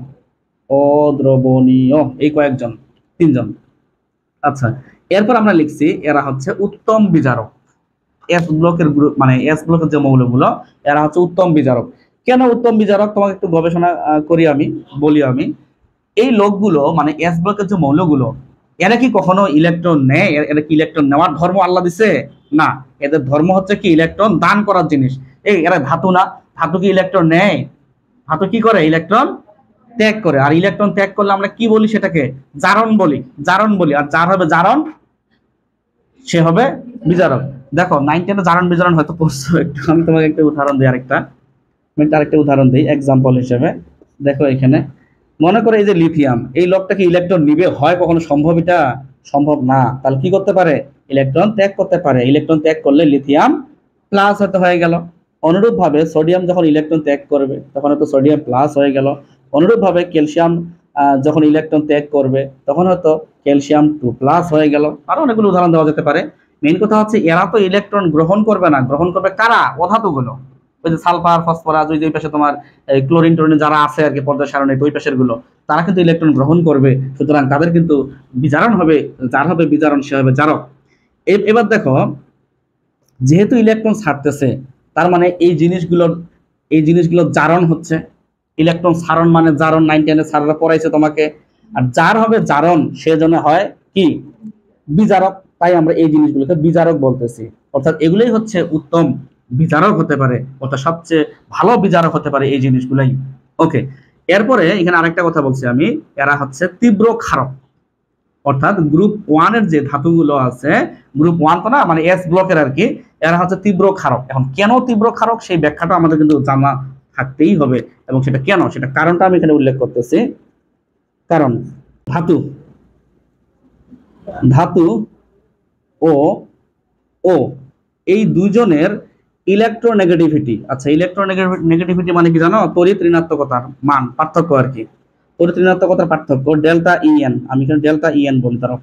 Speaker 1: অদ্রবণীয় এই কয়েকজন, 3 জন। আচ্ছা, এরপর আমরা লিখছি এরা হচ্ছে উত্তম বিজারক। এস ব্লকের গ্রুপ, মানে এস ব্লকের যে মৌলগুলো, এরা হচ্ছে উত্তম বিজারক। কেন উত্তম বিজারক তোমাকে একটু গবেষণা করি আমি, বলি আমি। এই লোকগুলো মানে এস ব্লকের যে মৌলগুলো, এরা কি কখনো ইলেকট্রন নেয়? এরা কি ইলেকট্রন নেওয়ার ধর্ম আল্লাহ দিছে? না, এদের ধর্ম হচ্ছে কি ইলেকট্রন দান করার জিনিস। এই এরা ধাতু না, ধাতু কি ইলেকট্রন নেয়? ধাতু কি করে? ইলেকট্রন ত্যাগ করে। আর ইলেকট্রন ত্যাগ করলে আমরা কি বলি? সেটাকে জারণ বলি, জারণ বলি। আর যার হবে জারণ, সে হবে বিজারক। দেখো 9-10 জারণ বিজারণ হয়তো পড়ছো একটু। আমি তোমাকে একটা উদাহরণ দিই, আরেকটা উদাহরণ দিই এক্সাম্পল হিসেবে। দেখো এখানে মনে করে এই যে লিথিয়াম, এই লোকটাকে ইলেকট্রন নিবে, হয় কখনো সম্ভব? এটা সম্ভব না। তাহলে কি করতে পারে? ইলেকট্রন ত্যাগ করতে পারে। ইলেকট্রন ত্যাগ করলে লিথিয়াম প্লাস হতে হয়ে গেল। অনুরূপ ভাবে সোডিয়াম যখন ইলেকট্রন ত্যাগ করবে তখন হয়তো সোডিয়াম প্লাস হয়ে গেল। অনুরূপ ভাবে ক্যালসিয়াম যখন ইলেকট্রন ত্যাগ করবে তখন হয়তো ক্যালসিয়াম 2+ হয়ে গেল। আরো অনেকগুলো উদাহরণ দেওয়া যেতে পারে। মেইন কথা হচ্ছে এরা তো ইলেকট্রন গ্রহণ করবে না, গ্রহণ করবে কারা? অধাতুগুলো। ওই যে সালফার ফসফরাস, ওই যে ওই পাশে তোমার ক্লোরিন টোরিন যারা আছে আর কি পর্যায় সারণী, ওই পাশের গুলো তারা কিন্তু ইলেকট্রন গ্রহণ করবে, সুতরাং তাদের কিন্তু বিজারণ হবে, যার হবে বিজারণ সে হবে জারক। এবার দেখো, যেহেতু ইলেকট্রন ছাড়তেছে তার মানে এই জিনিসগুলো জারণ হচ্ছে। ইলেকট্রন ছাড়ন মানে জারণ, 9 10 স্যাররা পড়াইছে তোমাকে। আর যার হবে জারণ সে জন্য হয় কি বিজারক, তাই আমরা এই জিনিসগুলোকে বিজারক বলতেছি। অর্থাৎ এগুলোই হচ্ছে উত্তম বিজারক হতে পারে, অর্থাৎ সবচেয়ে ভালো বিজারক হতে পারে এই জিনিসগুলাই। ওকে, এরপরে এখানে আরেকটা কথা বলছি আমি, এরা হচ্ছে তীব্র ক্ষারক। অর্থাৎ গ্রুপ 1 এর যে ধাতুগুলো আছে, গ্রুপ 1 তো না, মানে এস ব্লকের আর কি, এরা হচ্ছে তীব্র ক্ষারক। এখন কেন তীব্র ক্ষারক সেই ব্যাখ্যাটা আমাদের কিন্তু জানা থাকতেই হবে, এবং সেটা কেন, সেটা কারণটা আমি এখানে উল্লেখ করতেছি। কারণ ধাতু ধাতু ও ও এই দুজনের ইলেকট্রোনেগেটিভিটি, আচ্ছা ইলেকট্রোনেগেটিভিটি মানে কি জানো? তড়িৎ ঋণাত্মকতার মান, পার্থক্য আর কি, তড়িৎ ঋণাত্মকতার পার্থক্য ডেল্টা ইএন। আমি এখানে ডেল্টা ইএন বলি, তারা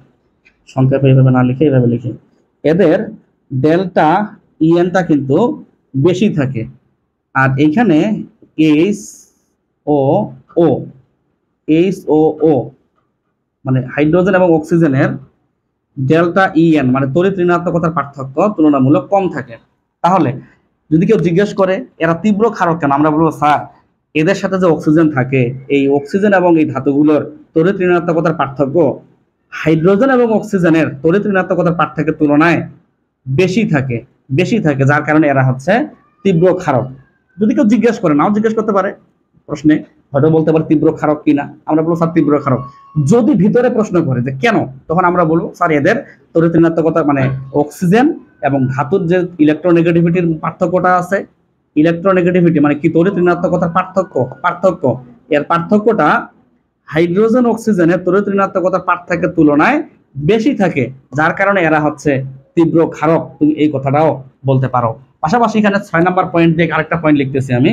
Speaker 1: সংক্ষেপে এইভাবে না লিখে এইভাবে লিখি। এদের ডেল্টা ইএনটা কিন্তু বেশি থাকে, আর এইখানে এইচ ও ও এইচ ও ও মানে হাইড্রোজেন এবং অক্সিজেনের ডেল্টা ইএন মানে তড়িৎ ঋণাত্মকতার পার্থক্য তুলনামূলক কম থাকে। তাহলে যদি কেউ জিজ্ঞেস করে এরা তীব্র ক্ষারক কেন, আমরা বলবো স্যার এদের সাথে যে অক্সিজেন থাকে, এই অক্সিজেন এবং এই ধাতুগুলোর তড়িৎ ঋণাত্মকতার পার্থক্য হাইড্রোজেন এবং অক্সিজেনের তড়িৎ ঋণাত্মকতার পার্থক্যের তুলনায় বেশি থাকে, যার কারণে এরা হচ্ছে তীব্র ক্ষারক। যদি কেউ জিজ্ঞেস করে, নাও জিজ্ঞেস করতে পারে প্রশ্নে, হয়তো বলতে পারে তীব্র ক্ষারক কিনা, আমরা বলবো স্যার তীব্র ক্ষারক। যদি ভিতরে প্রশ্ন করে যে কেন, তখন আমরা বলবো স্যার এদের তড়িৎ ঋণাত্মকতা মানে অক্সিজেন এবং ধাতুর যে ইলেকট্রোনেগেটিভিটির পার্থক্যটা আছে, ইলেকট্রোনেগেটিভিটি মানে কি তড়িৎ ঋণাত্মকতার পার্থক্য এর পার্থক্যটা হাইড্রোজেন অক্সিজেনের তড়িৎ ঋণাত্মকতার পার্থক্যের তুলনায় বেশি থাকে, যার কারণে এরা হচ্ছে তীব্র ক্ষারক। তুমি এই কথাটাও বলতে পারো। পাশাপাশি এখানে 6 নাম্বার পয়েন্ট দিয়ে আরেকটা পয়েন্ট লিখতেছি আমি,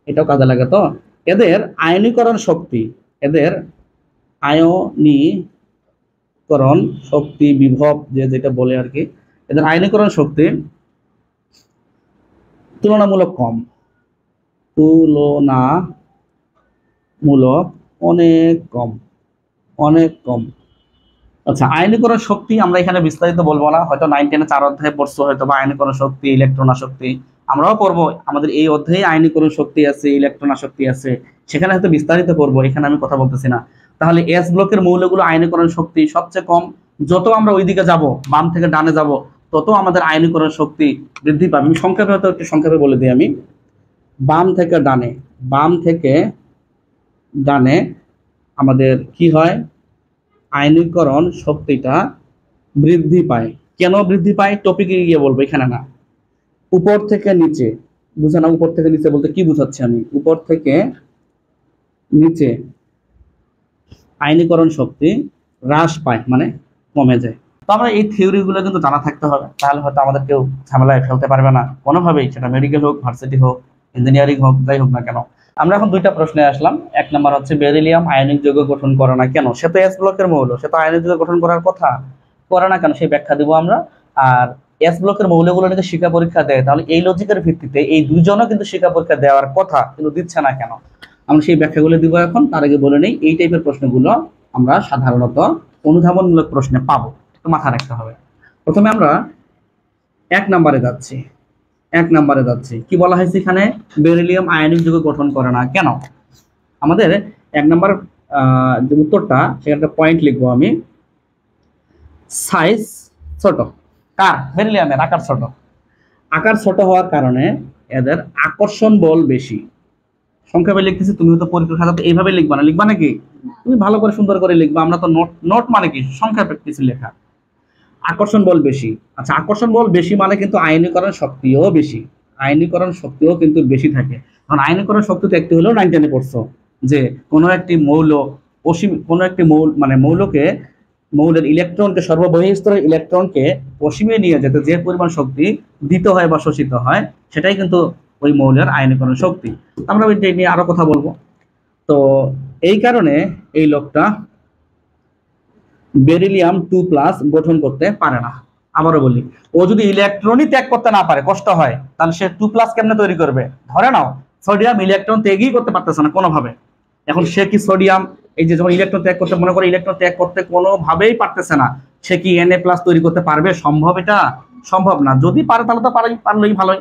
Speaker 1: এটাও কাজে লাগে। তো এদের আয়নীকরণ শক্তি, এদের আয়নীকরণ শক্তি বিভব যেটা বলে আর কি, এদের আয়নীকরণ শক্তি তুলনামূলক কম, তুলনামূলক অনেক কম। আচ্ছা, আয়নীকরণ শক্তি আমরা এখানে বিস্তারিত বলবো না, হয়তো 9 10 4 অধ্যায়ে পড়ছো হয়তো বা আয়নীকরণ শক্তি, ইলেকট্রন আসক্তি, আমরাও পড়বো। আমাদের এই অধ্যায়ে আয়নীকরণ শক্তি আছে, ইলেকট্রন আসক্তি আছে, সেখানে হয়তো বিস্তারিত পড়বো, এখানে আমি কথা বলতেছি না। তাহলে এস ব্লকের মৌলগুলো আয়নীকরণ শক্তি সবচেয়ে কম। যত আমরা ওইদিকে যাব, বাম থেকে ডানে যাব, তত আমাদের আয়নীকরণ শক্তি বৃদ্ধি পাবে। আমি সংক্ষেপে হয়তো একটু সংক্ষেপে বলে দিই আমি, বাম থেকে ডানে আমাদের কি হয়, আয়নীকরণ শক্তিটা বৃদ্ধি পায়। কেন বৃদ্ধি পায় টপিকে গিয়ে বলবো, এখানে না। উপর থেকে নিচে, বুঝে না? উপর থেকে নিচে বলতে কি বুঝাচ্ছি আমি? উপর থেকে নিচে আয়নীকরণ শক্তি হ্রাস পায় মানে কমে যায়। তো আমরা এই থিওরিগুলো কিন্তু জানা থাকতে হবে, তাহলে হয়তো আমাদের কেউ ঝামেলায় ফেলতে পারবে না কোনোভাবেই, সেটা মেডিকেল হোক, ভার্সিটি হোক, ইঞ্জিনিয়ারিং হোক, যাই হোক না কেন। আমরা এখন দুইটা প্রশ্নে আসলাম। এক নম্বর হচ্ছে বেরিলিয়াম আয়নিক যৌগ গঠন করে না কেন? সে তো এস ব্লকের মৌল, সে তো আয়নিক যৌগ গঠন করার কথা, করে না কেন সেই ব্যাখ্যা দিব আমরা। আর এস ব্লকের মৌলগুলো যদি শিক্ষা পরীক্ষা দেয়, তাহলে এই লজিকের ভিত্তিতে এই দুইজনও কিন্তু শিক্ষা পরীক্ষা দেওয়ার কথা, কিন্তু দিচ্ছে না কেন, আমরা সেই ব্যাখ্যাগুলো দিব এখন। তার আগে বলে নেই, এই টাইপের প্রশ্নগুলো আমরা সাধারণত অনুধাবনমূলক প্রশ্নে পাবো, একটু মাথা রাখতে হবে। প্রথমে আমরা এক নম্বরে যাচ্ছি। কি বলা হয়েছে এখানে? বেরিলিয়াম আয়নিক যৌগ গঠন করে না কেন। আমাদের এক নম্বর যে উত্তরটা, সেখানে পয়েন্ট লিখবো আমি। সাইজ ছোট, কার? বেরিলিয়ামের আকার ছোট। আকার ছোট হওয়ার কারণে এদের আকর্ষণ বল বেশি। সংক্ষেপে লিখতেছি, তুমি হয়তো পরীক্ষার খাতাতে এইভাবে লিখবা না, লিখবা নাকি? তুমি ভালো করে সুন্দর করে লিখবা, আমরা তো নোট মানে কি সংক্ষেপে কিছু লেখা। আকর্ষণ বল বেশি। আচ্ছা, আকর্ষণ বল বেশি মানে কিন্তু আয়নীকরণ শক্তিও বেশি, আয়নীকরণ শক্তিও কিন্তু বেশি থাকে। কারণ আয়নীকরণ শক্তি তো একটু হলেও 9 10 পড়ছো, যে কোনো একটি মৌল কোনো একটি মৌলের ইলেকট্রনকে, সর্ববহিঃস্তরের ইলেকট্রনকে অসীমে নিয়ে যেতে যে পরিমাণ শক্তি দিতে হয় বা শোষিত হয়, সেটাই কিন্তু ওই মৌলের আয়নীকরণ শক্তি। আমরা এটা নিয়ে আরো কথা বলবো। তো এই কারণে এই লোকটা বেরিলিয়াম 2+ গঠন করতে পারে না। আবারও বলি, ও যদি ইলেকট্রনই ত্যাগ করতে না পারে, কষ্ট হয়, তাহলে সে 2+ কেমনে তৈরি করবে? ধরে নাও সোডিয়াম ইলেকট্রন ত্যাগই করতে পারতেছে না কোনোভাবে। এখন সে কি সোডিয়াম, এই যে যখন ইলেকট্রন ত্যাগ করতে, মনে করে ইলেকট্রন ত্যাগ করতে কোনোভাবেই পারতেছে না, সে কি Na+ তৈরি করতে পারবে? সম্ভব? এটা সম্ভব না। যদি পারে তাহলে তো পারলেই ভালোই।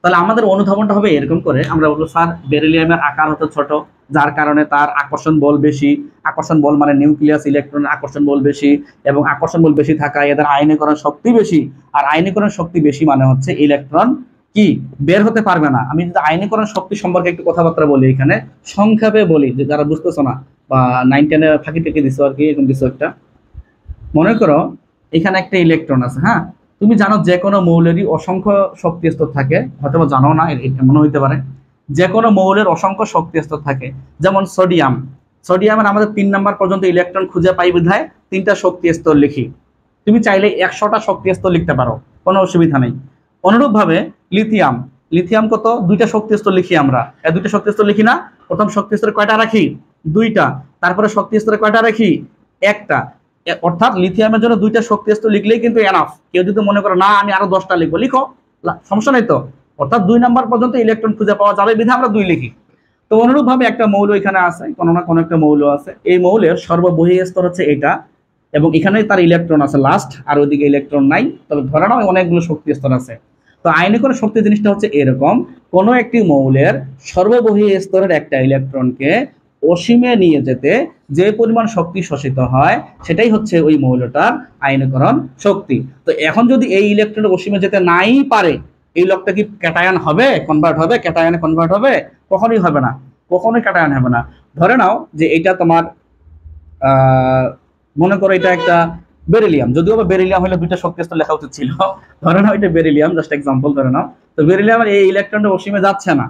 Speaker 1: তাহলে আমাদের অনুধাবনটা হবে এরকম করে, আমরা বলবো স্যার বেরিলিয়ামের আকার হতো ছোট, যার কারণে তার আকর্ষণ বল বেশি। আকর্ষণ বল মানে নিউক্লিয়াস ইলেকট্রনের আকর্ষণ বল বেশি, এবং আকর্ষণ বল বেশি থাকায় এদের আয়নীকরণ শক্তি বেশি। আর আয়নীকরণ শক্তি বেশি মানে হচ্ছে ইলেকট্রন কি বের হতে পারবে না। আমি যদি আয়নীকরণ শক্তি সম্পর্কে একটু কথাবার্তা বলি, এখানে সংক্ষেপে বলি, যে যারা বুঝতেছো না বা 9-10-এ ফাঁকি টেকে দিছো আর কি, এরকম দিছো একটা। মনে করো এখানে একটা ইলেকট্রন আছে, হ্যাঁ, তুমি জানো যে কোনো মৌলেরই অসংখ্য শক্তি স্তর থাকে, হয়তো জানো না, মনে হইতে পারে। যে কোনো মৌলের অসংখ্য শক্তি স্তর থাকে। যেমন সোডিয়াম, সোডিয়ামের আমাদের 3 নাম্বার পর্যন্ত ইলেকট্রন খুঁজে পাই বিধায় 3টা শক্তি স্তর লিখি। তুমি চাইলে 100টা শক্তি স্তর লিখতে পারো, কোনো অসুবিধা নেই। অনুরূপভাবে লিথিয়াম, লিথিয়াম কত? 2টা শক্তি স্তর লিখি আমরা। এই 2টা শক্তি স্তর লিখি না? প্রথম শক্তি স্তরে কয়টা রাখি? 2টা। তারপরে শক্তি স্তরে কয়টা রাখি? 1টা। অর্থাৎ লিথিয়ামের জন্য 2টা শক্তি স্তর লিখলেই কিন্তু এনাফ। কেউ যদি মনে করো না আমি আরো 10টা লিখবো, লিখো, সমস্যা নেই তো। অর্থাৎ 2 নাম্বার পর্যন্ত ইলেকট্রন খুঁজে পাওয়া যাবে বিধায় আমরা 2 লিখি। তো অনুরূপভাবে একটা মৌল এখানে আছে, কোনো না কোনো একটা মৌল আছে, এই মৌলের সর্ববহিঃ স্তর হচ্ছে এটা, এবং এখানে তার ইলেকট্রন আছে লাস্ট, আর ওইদিকে ইলেকট্রন নাই। তবে ধরে নাও অনেকগুলো শক্তি স্তর আছে। তো আয়নীকরণ শক্তি জিনিসটা হচ্ছে এরকম, কোন একটি মৌলের সর্ববহিঃ স্তরের একটা ইলেকট্রনকে অসীমে নিয়ে যেতে যে পরিমাণ শক্তি শোষিত হয়, সেটাই হচ্ছে ওই মৌলটার আয়নীকরণ শক্তি। তো এখন যদি এই ইলেকট্রন অসীমে যেতে নাই পারে, এই লোকটা কি ক্যাটায়ন হবে, কনভার্ট হবে, ক্যাটায়নে কনভার্ট হবে? কখনোই হবে না, কখনোই ক্যাটায়ন হবে না। ধরে নাও যে এটা তোমার মনে করো এটা একটা বেরিলিয়াম, যদিও বা বেরিলিয়াম হলে 2টা শক্তি স্তর লেখা উচিত ছিল। ধরে নাও এটা বেরিলিয়াম, জাস্ট এক্সাম্পল ধরে নাও। তো বেরিলিয়ামের এই ইলেকট্রনটা অসীমে যাচ্ছে না,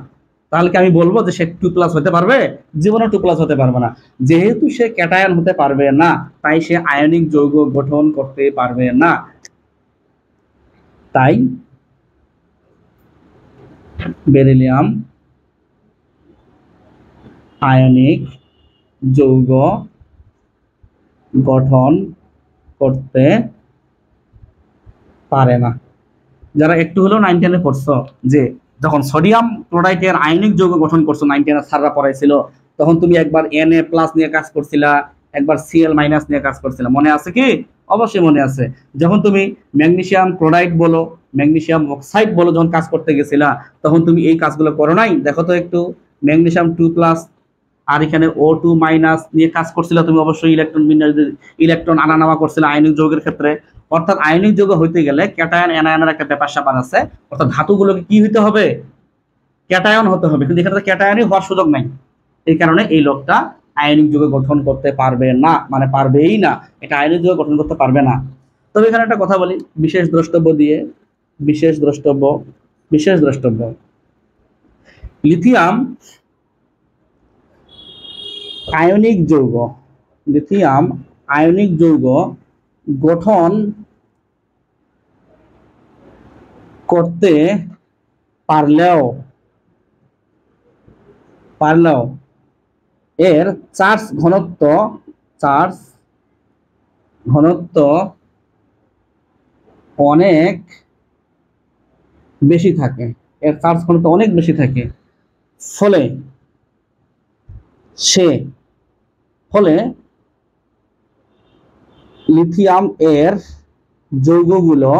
Speaker 1: তাহলে কি আমি বলবো যে সে 2+ হতে পারবে? জীবনে 2+ হতে পারবে না। যেহেতু সে ক্যাটায়ন হতে পারবে না, তাই সে আয়নিক যৌগ গঠন করতে পারবে না। তাই বেরিলিয়াম আয়নিক যৌগ গঠন করতে পারে না। যারা একটু হলেও 9-10-এ পড়ছো, যে যখন সোডিয়াম ক্লোরাইডের আয়নিক যৌগ গঠন করছো, 9-10-এর স্যাররা পড়াইছিল, তখন তুমি একবার Na+ নিয়ে কাজ করছিলা, একবার Cl- নিয়ে কাজ করছিলা, মনে আছে কি? অবশ্যই মনে আছে। যখন তুমি ম্যাগনেসিয়াম ক্লোরাইড বলো, ম্যাগনেসিয়াম অক্সাইড বলো, যখন কাজ করতে গেছিলা, তখন তুমি এই কাজগুলো করো নাই? দেখো তো একটু, ম্যাগনেসিয়াম 2+, আর এখানে O2- নিয়ে কাজ করছিলা তুমি, অবশ্যই ইলেকট্রন বিন্যাস, ইলেকট্রন আনা নেওয়া করছিলা আয়নিক যৌগের ক্ষেত্রে। অর্থাৎ আয়নিক যৌগ হইতে গেলে ক্যাটায়ন অ্যানায়নের একটা ব্যাপার স্যাপার আছে, অর্থাৎ ধাতুগুলোকে কি হইতে হবে? ক্যাটায়ন হতে হবে। কিন্তু এখানে ক্যাটায়নই হওয়ার সুযোগ নাই, এই কারণে এই লোকটা আয়নিক যৌগ গঠন করতে পারবে না, মানে পারবেই না, এটা আয়নিক যৌগ গঠন করতে পারবে না। তবে এখানে একটা কথা বলি, বিশেষ দ্রষ্টব্য দিয়ে, বিশেষ দ্রষ্টব্য, বিশেষ দ্রষ্টব্য, লিথিয়াম আয়নিক যৌগ, লিথিয়াম আয়নিক যৌগ গঠন করতে পারলেও এর চার্জ ঘনত্ব অনেক বেশি থাকে, এর চার্জ ঘনত্ব অনেক বেশি থাকে। ফলে লিথিয়াম এর যৌগগুলো,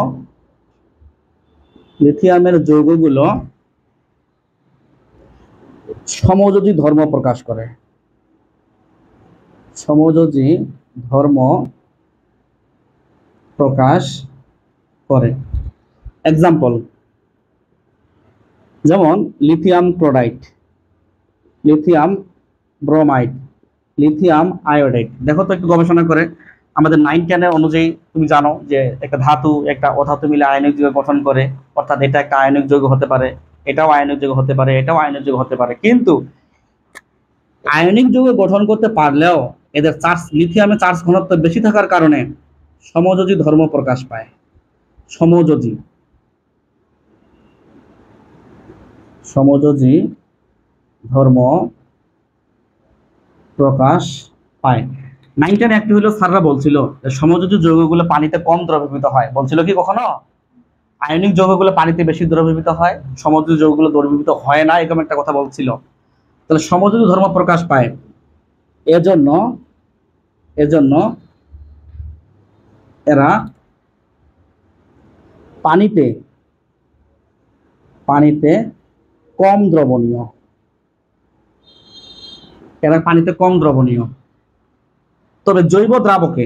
Speaker 1: লিথিয়ামের যৌগগুলো সমযোজী ধর্ম প্রকাশ করে, সমযোজী ধর্ম প্রকাশ করে। এক্সাম্পল, যেমন lithium chloride, lithium bromide, lithium iodide. দেখো তো একটু গবেষণা করে, আমাদের 9-10-এর অনুযায়ী তুমি জানো যে একটা ধাতু একটা অধাতু মিলে আয়নিক যৌগ গঠন করে, অর্থাৎ এটা একটা আয়নিক যৌগ হতে পারে, এটাও আয়নিক যৌগ হতে পারে, এটাও আয়নিক যৌগ হতে পারে। কিন্তু আয়নিক যৌগ গঠন করতে পারলেও এদের চার্জ, লিথিয়ামের চার্জ ঘনত্ব বেশি থাকার কারণে সমযোজী ধর্ম প্রকাশ পায়, সমযোজী ধর্ম প্রকাশ পায়। 910 একটি হলো স্যাররা বলছিল সমযোজী যৌগগুলো পানিতে কম দ্রবীভূত হয়, বলছিল কি কখনো আয়নিক যৌগগুলো পানিতে বেশি দ্রবীভূত হয়, সমযোজী যৌগগুলো দ্রবীভূত হয় না, এরকম একটা কথা বলছিল। তাহলে সমযোজী ধর্ম প্রকাশ পায় এজন্য এজন্য এরা পানিতে পানিতে কম দ্রবণীয়, এরা পানিতে কম দ্রবণীয়। তবে জৈব দ্রাবকে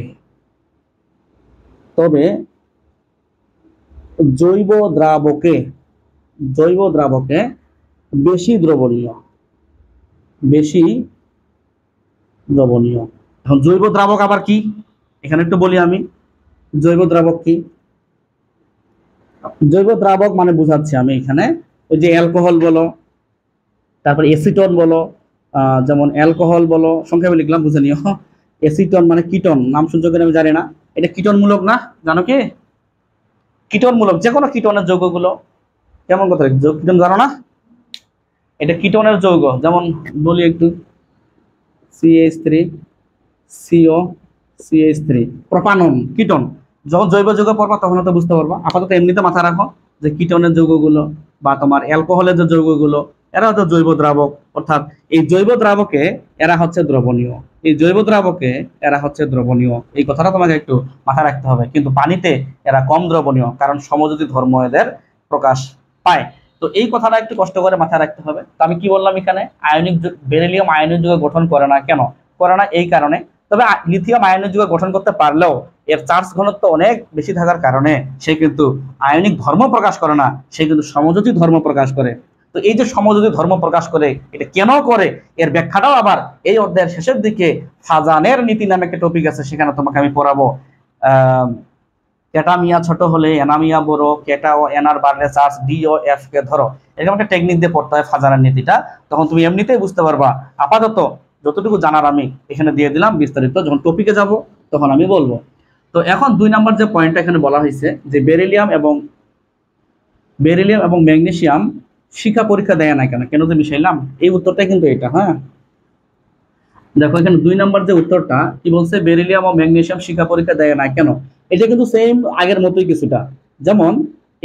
Speaker 1: জৈব দ্রাবকে বেশি দ্রবণীয়, এখন জৈব দ্রাবক আবার কি এখানে একটু বলি আমি। জৈব দ্রাবক কি? জৈব দ্রাবক মানে বুঝাচ্ছি আমি এখানে, ওই যে অ্যালকোহল বলো, তারপর এসিটন বলো, যেমন অ্যালকোহল বলো, সংক্ষেপে লিখলাম বুঝে নিও। এসিটন মানে কিটন, নাম শুনছো কিনা আমি জানি না, এটা কিটন মূলক না, জানো কি? কিটন মূলক যে কোনো কিটনের যৌগগুলো, কেমন কথা, কিটন জানো না? এটা কিটনের যৌগ, যেমন বলি একটু, CH3 CO CH3 propanone ketone. যখন জৈব যৌগ পড়বা তখন তো বুঝতে পারবা, আপাতত এমনিতে মাথা রাখো যে কিটনের যৌগগুলো বা তোমার অ্যালকোহলের যে যৌগগুলো এরা হচ্ছে জৈব দ্রাবক, অর্থাৎ এই জৈব দ্রাবকে এরা হচ্ছে দ্রবণীয়, এই কথাটা তোমাকে একটু মাথায় রাখতে হবে। কিন্তু পানিতে এরা কম দ্রবণীয়, কারণ সমযোজী ধর্ম এদের প্রকাশ পায়। তো এই কথাটা একটু কষ্ট করে মাথায় রাখতে হবে। তো আমি কি বললাম এখানে, বেরিলিয়াম আয়নিক যৌগ গঠন করে না, কেন করে না? এই কারণে। তবে লিথিয়াম আয়নিক যৌগ গঠন করতে পারলেও এর চার্জ ঘনত্ব অনেক বেশি থাকার কারণে সে কিন্তু আয়নিক ধর্ম প্রকাশ করে না, সে কিন্তু সমযোজী ধর্ম প্রকাশ করে। তো এই যে সমযোজী ধর্ম প্রকাশ করে, এটা কেন করে এর ব্যাখ্যাটাও আবার এই অধ্যায়ের শেষের দিকে ফাজানের নীতি নামে একটা টপিক আছে, সেখানে তোমাকে আমি পড়াবো। ক্যাটামিয়া ছোট হলে এনামিয়া বড়, ক্যাটা ও এনার বাড়লে চার্জ ডি ও এফ কে ধরো, এরকম একটা টেকনিক দিয়ে পড়তে হয় ফাজানের নীতিটা, তখন তুমি এমনিতেই বুঝতে পারবা। আপাতত যতটুকু জানার আমি এখানে দিয়ে দিলাম, বিস্তারিত যখন টপিকে যাব তখন আমি বলবো। তো এখন 2 নম্বর যে পয়েন্টটা এখানে বলা হয়েছে যে বেরিলিয়াম এবং ম্যাগনেসিয়াম শিখা পরীক্ষা দেয় না কেন, কেন তো মিশাইলাম, এই উত্তরটা কিন্তু এটা। হ্যাঁ, দেখো এখানে 2 নম্বর যে উত্তরটা কি বলছে, বেরিলিয়াম ও ম্যাগনেসিয়াম শিখা পরীক্ষা দেয় না কেন, এটা কিন্তু সেম আগের মতোই কিছুটা। যেমন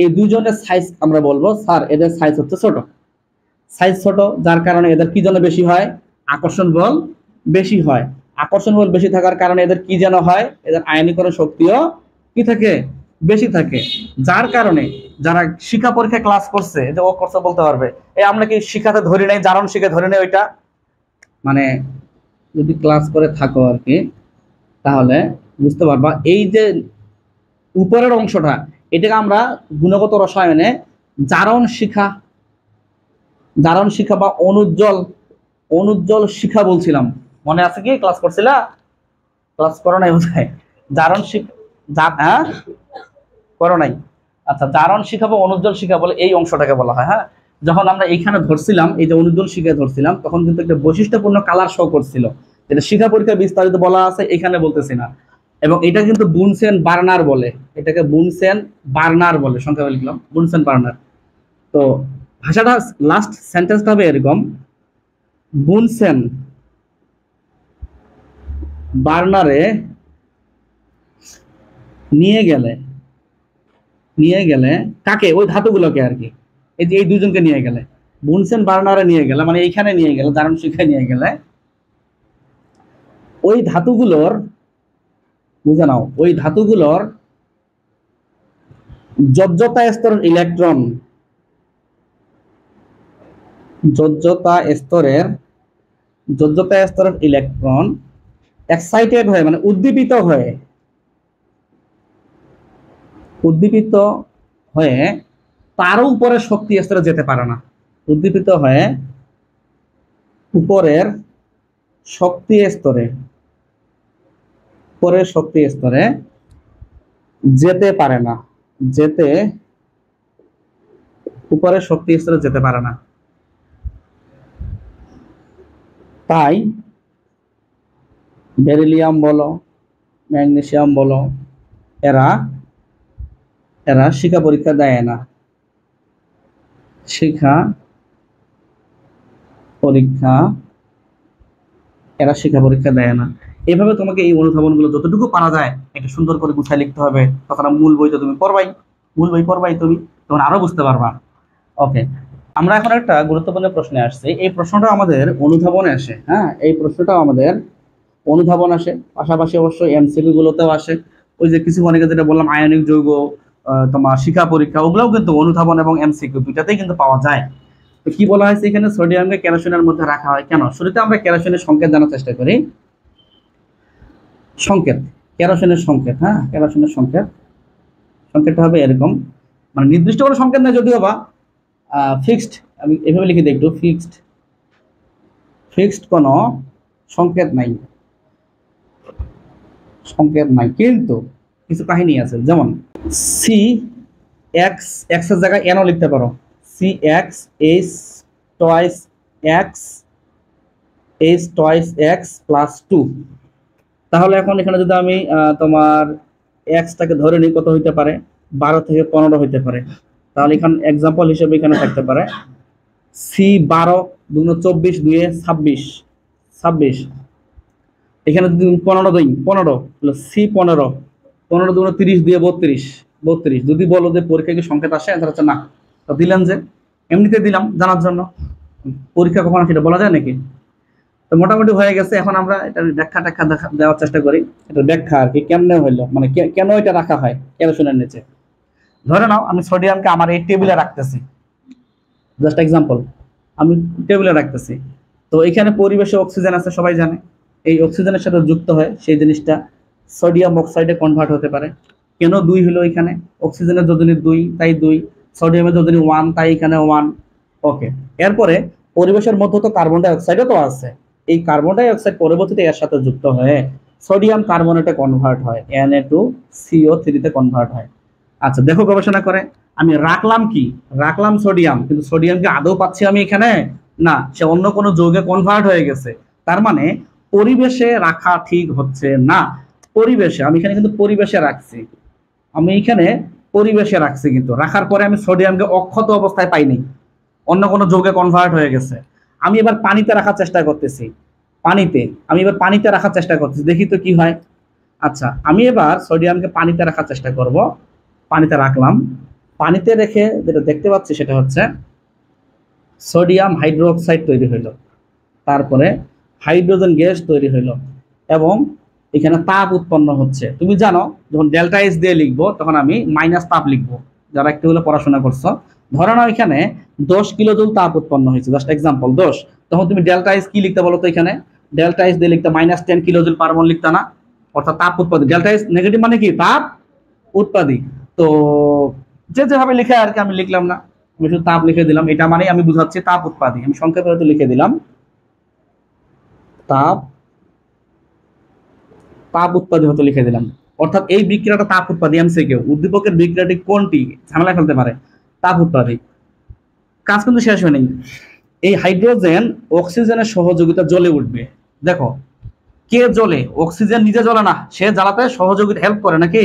Speaker 1: এই দুজনের সাইজ আমরা বলবো স্যার এদের সাইজ হচ্ছে ছোট, যার কারণে এদের কি জন্য বেশি হয়, আকর্ষণ বল বেশি হয়। আকর্ষণ বল বেশি থাকার কারণে এদের কি যেন হয়, এদের আয়নীকরণ শক্তিও কি থাকে, বেশি থাকে। যার কারণে যারা শিক্ষা পরীক্ষায় ক্লাস করছে, যে ও করছে বলতে পারবে, এই আমরা কি শিক্ষাতে ধরি নাই, জারণ শিখে ধরে নেই, ওইটা মানে যদি ক্লাস করে থাকো আর কি, তাহলে বুঝতে পারবা এই যে উপরের অংশটা, এটাকে আমরা গুণগত রসায়নে জারণ শিখা বা অনুজ্জ্বল শিখা বলছিলাম, মনে আছে কি? ক্লাস করছিলা? ক্লাস করো নাই বোধহয়। জারণ শিখা, হ্যাঁ করো নাই, আচ্ছা। জারণ শিখা বা অনুজ্জ্বল শিখা বলে এই অংশটাকে বলা হয়। হ্যাঁ, যখন আমরা এইখানে ধরছিলাম, এই যে অনুজ্জ্বল শিখা ধরছিলাম, তখন কিন্তু একটা বৈশিষ্ট্যপূর্ণ কালার শো করছিল, এটা শিখা পরীক্ষা বিস্তারিত বলা আছে, এখানে বলতেছি না। এবং এটা কিন্তু বুনসেন বার্নার বলে, এটাকে বুনসেন বার্নার বলে, সংক্ষেপে লিখলাম বুনসেন বার্নার। তো ভাষাটা লাস্ট সেন্টেন্সটা হবে এরকম, বুনসেন বার্নারে নিয়ে গেলে কাকে, ওই ধাতুগুলোকে আর কি, এই যে এই দুজনকে নিয়ে গেলে, বুনসেন বার্নারে নিয়ে গেলে মানে এইখানে নিয়ে গেলে, জারণ শিখায় নিয়ে গেলে, ওই ধাতুগুলোর বুঝে নাও, ওই ধাতুগুলোর যোজ্যতা স্তরের ইলেকট্রন এক্সাইটেড হয়ে, মানে উদ্দীপিত হয়ে তারও উপরে শক্তি স্তরে যেতে পারে না, উদ্দীপিত হয়ে উপরের শক্তি স্তরে যেতে পারে না, উপরের শক্তি স্তরে যেতে পারে না। তাই বেরিলিয়াম বলো, ম্যাগনেসিয়াম বলো, এরা শিখা পরীক্ষা দেয় না, এরা শিক্ষা পরীক্ষা দেয় না। এভাবে তোমাকে এই অনুধাবনগুলো যতটুকু পারা যায় একটা সুন্দর করে গুছায় লিখতে হবে। তাছাড়া মূল বই তো তুমি পড়বাই, মূল বই পড়বাই তুমি, তখন আরো বুঝতে পারবা। ওকে, আমরা এখন একটা গুরুত্বপূর্ণ প্রশ্নে আসছি। এই প্রশ্নটা আমাদের অনুধাবনে আসে, হ্যাঁ, এই প্রশ্নটাও আমাদের অনুধাবন আসে, পাশাপাশি অবশ্য এমসিকিউ গুলোতেও আসে। ওই যে কিছু অনেকে যেটা বললাম আয়নিক যৌগ, তোমার শিক্ষা পরীক্ষা, ওগুলোও কিন্তু অনুধাবন এবং এমসিকিউ দুইটাতেই কিন্তু পাওয়া যায়। তো কি বলা হয়েছে এখানে, সোডিয়ামকে কেরোসিনের মধ্যে রাখা হয় কেন? শুরুতে আমরা কেরোসিনের সংকেত জানার চেষ্টা করি। সংকেত, কেরোসিনের সংকেত, হ্যাঁ, কেরোসিনের সংকেত, সংকেতটা হবে এরকম, মানে নির্দিষ্ট কোনো সংকেত নেই যদিও বা ফিক্সড, আমি এভাবে লিখে দিই একটু, ফিক্সড, ফিক্সড কোনো সংকেত নাই, সংকেত নাই, কিন্তু কিছু কাহিনী আছে। যেমন সি এক্স, এক্স এর জায়গায় এনও লিখতে পারো, C x H twice x, H twice x plus 2। তাহলে এখন এখানে যদি আমি তোমার এক্সটাকে ধরে নিই, কত হইতে পারে, 12 থেকে 15 হইতে পারে। তাহলে এখানে এক্সাম্পল হিসেবে এখানে থাকতে পারে সি 12 2 24 2 26, 26। এখানে যদি 15 দিই, 15 সি 15, 15 2 30 2 32, 32। যদি বলো যে পরীক্ষা কি সংকেত আসে, অ্যান্সার হচ্ছে না। তো দিলাম যে, এমনিতে দিলাম জানার জন্য, পরীক্ষা কখনো সেটা বলা যায় নাকি? তো মোটামুটি হয়ে গেছে। এখন আমরা এটা ব্যাখ্যা ট্যাখ্যা দেওয়ার চেষ্টা করি। এটা ব্যাখ্যা আর কি, কেমনে হইলো, মানে কেন এটা রাখা হয় কেরোসিনের নিচে। ধরে নাও আমি সোডিয়ামকে আমার এই টেবিলে রাখতেছি, জাস্ট এক্সাম্পল, আমি টেবিলে রাখতেছি। তো এখানে পরিবেশে অক্সিজেন আছে, সবাই জানে। এই অক্সিজেনের সাথে যুক্ত হয় সেই জিনিসটা সোডিয়াম অক্সাইডে কনভার্ট হতে পারে। কেন 2 হলো এখানে, অক্সিজেনের যোজনী 2 তাই 2, সোডিয়ামের যোজনী 1 তাই এখানে 1। ওকে, এরপরে পরিবেশের মধ্যে তো কার্বন ডাই অক্সাইডও তো আছে। এই কার্বন ডাই অক্সাইড পরবর্তীতে এর সাথে যুক্ত হয়ে সোডিয়াম কার্বনেটে কনভার্ট হয়, Na2CO3 তে কনভার্ট হয়। আচ্ছা দেখো গবেষণা করে, আমি রাখলাম কি, রাখলাম সোডিয়াম, কিন্তু সোডিয়ামকে আদৌ পাচ্ছি আমি এখানে না, সে অন্য কোনো যৌগে কনভার্ট হয়ে গেছে। তার মানে পরিবেশে রাখা ঠিক হচ্ছে না। পরিবেশে, আমি এখানে কিন্তু পরিবেশে রাখছি, আমি এখানে পরিবেশে রাখছি, কিন্তু রাখার পরে আমি সোডিয়ামকে অক্ষত অবস্থায় পাইনি, অন্য কোনো যৌগে কনভার্ট হয়ে গেছে। আমি এবার পানিতে রাখার চেষ্টা করতেছি, পানিতে, আমি এবার পানিতে রাখার চেষ্টা করতেছি, দেখি তো কি হয়। আচ্ছা, আমি এবার সোডিয়ামকে পানিতে রাখার চেষ্টা করব, পানিতে রাখলাম। পানিতে রেখে যেটা দেখতে পাচ্ছি সেটা হচ্ছে সোডিয়াম হাইড্রোক্সাইড তৈরি হইলো, তারপরে হাইড্রোজেন গ্যাস তৈরি হইলো, এবং এখানে তাপ উৎপন্ন হচ্ছে। তুমি জানো যখন ডেল্টা এস দিয়ে লিখবো তখন আমি মাইনাস তাপ লিখবো, যারা একটু হলে পড়াশোনা করছো। ধরে নাও এখানে 10 কিলোজুল তাপ উৎপন্ন হয়েছে, জাস্ট এক্সাম্পল 10, তখন তুমি ডেল্টা এস কি লিখতে বলো তো, এখানে ডেল্টা এস দিয়ে লিখতে -10 কিলোজুল পার মোল লিখতে না, অর্থাৎ তাপ উৎপাদী। ডেল্টা এস নেগেটিভ মানে কি, তাপ উৎপাদী। তো যেভাবে লিখে আর কি আমি লিখলাম না, আমি শুধু তাপ লিখে দিলাম, এটা মানে আমি বুঝাচ্ছি তাপ উৎপাদী। আমি সংক্ষেপে হয়তো লিখে দিলাম তাপ, তাপ উৎপাদী হয়তো লিখে দিলাম। অর্থাৎ এই বিক্রিয়াটা তাপ উৎপাদী। এমসিকিউ, উদ্দীপকের বিক্রিয়াটি কোনটি, ঝামেলা ফেলতে পারে। তাপ উৎপাদী। কাজ কিন্তু শেষ হয়নি। এই হাইড্রোজেন অক্সিজেনের সহযোগিতা জ্বলে উঠবে। দেখো কে জ্বলে, অক্সিজেন নিজে জ্বলে না, সে জ্বালাতে সহযোগিতা হেল্প করে নাকি,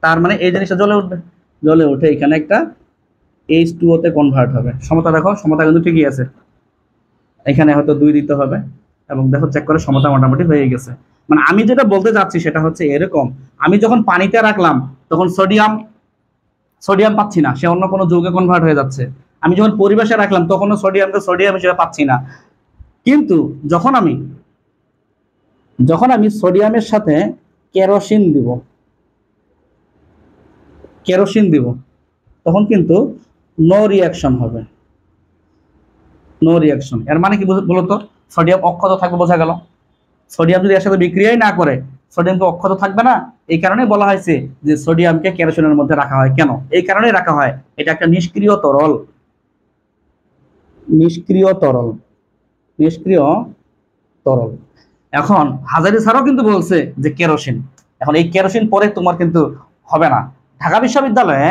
Speaker 1: তার মানে এই জিনিসটা জ্বলে উঠবে। জ্বলে উঠে এখানে একটা H2O তে কনভার্ট হবে। সমতা দেখো, সমতা কিন্তু ঠিকই আছে, এখানে হয়তো 2 দিতে হবে, এবং দেখো চেক করে সমতা মোটামুটি হয়ে গেছে। মানে আমি যেটা বলতে চাচ্ছি সেটা হচ্ছে এরকম, আমি যখন পানিতে রাখলাম তখন সোডিয়াম, সোডিয়াম পাচ্ছি না, সে অন্য কোনো যৌগে কনভার্ট হয়ে যাচ্ছে। আমি যখন পরিবেশে রাখলাম তখনও সোডিয়ামকে সোডিয়াম হিসেবে পাচ্ছি না। কিন্তু যখন আমি সোডিয়ামের সাথে কেরোসিন দিব, কেরোসিন দিব, তখন কিন্তু নো রিয়াকশন হবে, নো রিয়াকশন। এর মানে কি বলতো, সোডিয়াম অক্ষত থাকবে, বোঝা গেল। সোডিয়াম যদি এর সাথে বিক্রিয়াই না করে, সোডিয়াম তো অক্ষত থাকবে না। এই কারণে বলা হয়েছে যে সোডিয়ামকে কেরোসিনের মধ্যে রাখা হয়। কেন? এই কারণেই রাখা হয়, এটা একটা নিষ্ক্রিয় তরল, নিষ্ক্রিয় তরল, নিষ্ক্রিয় তরল। এখন হাজারি স্যারও কিন্তু বলছে যে কেরোসিন। এখন এই কেরোসিন পরে তোমার কিন্তু হবে না। ঢাকা বিশ্ববিদ্যালয়ে,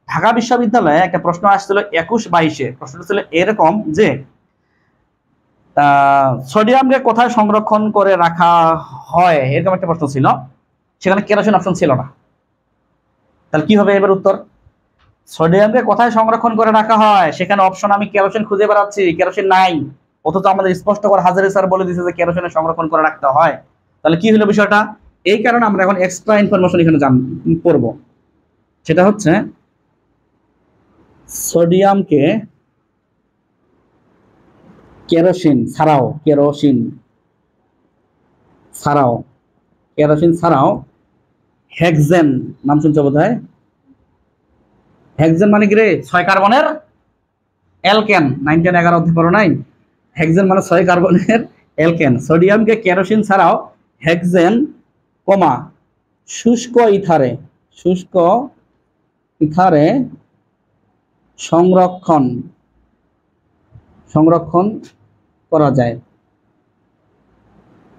Speaker 1: ঢাকা বিশ্ববিদ্যালয়ে একটা প্রশ্ন আসছিল 21-22-এ। প্রশ্নটা ছিল এরকম যে সোডিয়ামকে কোথায় সংরক্ষণ করে রাখা হয়, এরকম একটা প্রশ্ন ছিল। সেখানে কেরোসিন অপশন ছিল না। তাহলে কি হবে এবার উত্তর? সোডিয়ামকে কোথায় সংরক্ষণ করে রাখা হয়, সেখানে অপশন আমি কেরোসিন খুঁজে বেড়াচ্ছি, কেরোসিন নাই। অথচ আমাদের স্পষ্ট করে হাজারি স্যার বলে দিয়েছে যে কেরোসিনে সংরক্ষণ করে রাখতে হয়। তাহলে কি হলো বিষয়টা? এই কারণে আমরা এখন এক্সট্রা ইনফরমেশন এখানে পড়ব, সেটা হচ্ছে সোডিয়ামকে কেরোসিন ছাড়াও হেক্সেন নাম শুনছো বোধহয়। হেক্সেন মানে কি রে? 6 কার্বনের অ্যালকেন। 9 10 11 অধ্যায় পড়ো নাই? হেক্সেন মানে 6 কার্বনের অ্যালকেন। সোডিয়ামকে কেরোসিন ছাড়াও হেক্সেন কমা শুষ্ক ইথারে সংরক্ষণ করা যায়।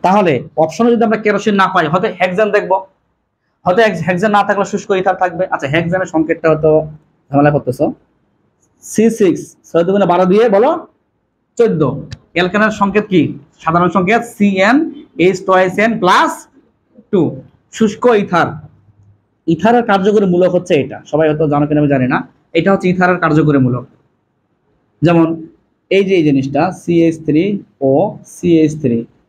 Speaker 1: তাহলে অপশনে যদি আমরা কেরোসিন না পাই, হয়তো হেক্সেন দেখবো, হয়তো হেক্সেন না থাকলে শুষ্ক ইথার থাকবে। আচ্ছা, হেক্সেনের সংকেতটা হয়তো ঝামেলা করতেছো। C6 6 দুগুণে 12 দিয়ে বলো 14। অ্যালকেনের সংকেত কি? সাধারণ সংকেত CnH2n+2। শুষ্ক ইথারের কার্যকরী মূলক হচ্ছে এটা, সবাই হয়তো জানো কিনা আমি জানি না। এটা হচ্ছে ইথারের কার্যকরী মূলক। যেমন এই যে এই জিনিসটা CH3O CH3,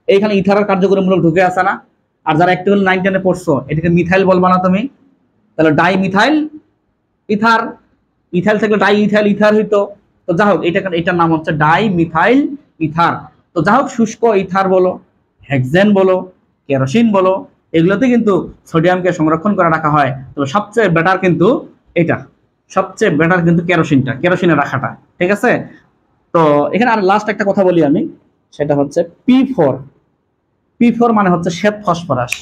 Speaker 1: এইখানে ইথারের কার্যকরী মূলক ঢুকে আসে না? আর যারা একটু 9 10 এ পড়ছো, এটাকে মিথাইল বলবা না তুমি? তাহলে ডাই মিথাইল ইথার, ইথাইল থাকলে ডাই ইথাইল ইথার হইতো। তো যাই হোক, এটার নাম হচ্ছে ডাই মিথাইল ইথার। তো যাই হোক, শুষ্ক ইথার বলো, হেক্সেন বলো, কেরোসিন বলো, এগুলোতে কিন্তু সোডিয়ামকে সংরক্ষণ করে রাখা হয়। তো সবচেয়ে বেটার কিন্তু এটা, সবচেয়ে বেটার কিন্তু কেরোসিনে রাখাটা। ঠিক আছে? তো এখানে আর লাস্ট একটা কথা বলি আমি, সেটা হচ্ছে P4 মানে হচ্ছে শ্বেত ফসফরাস।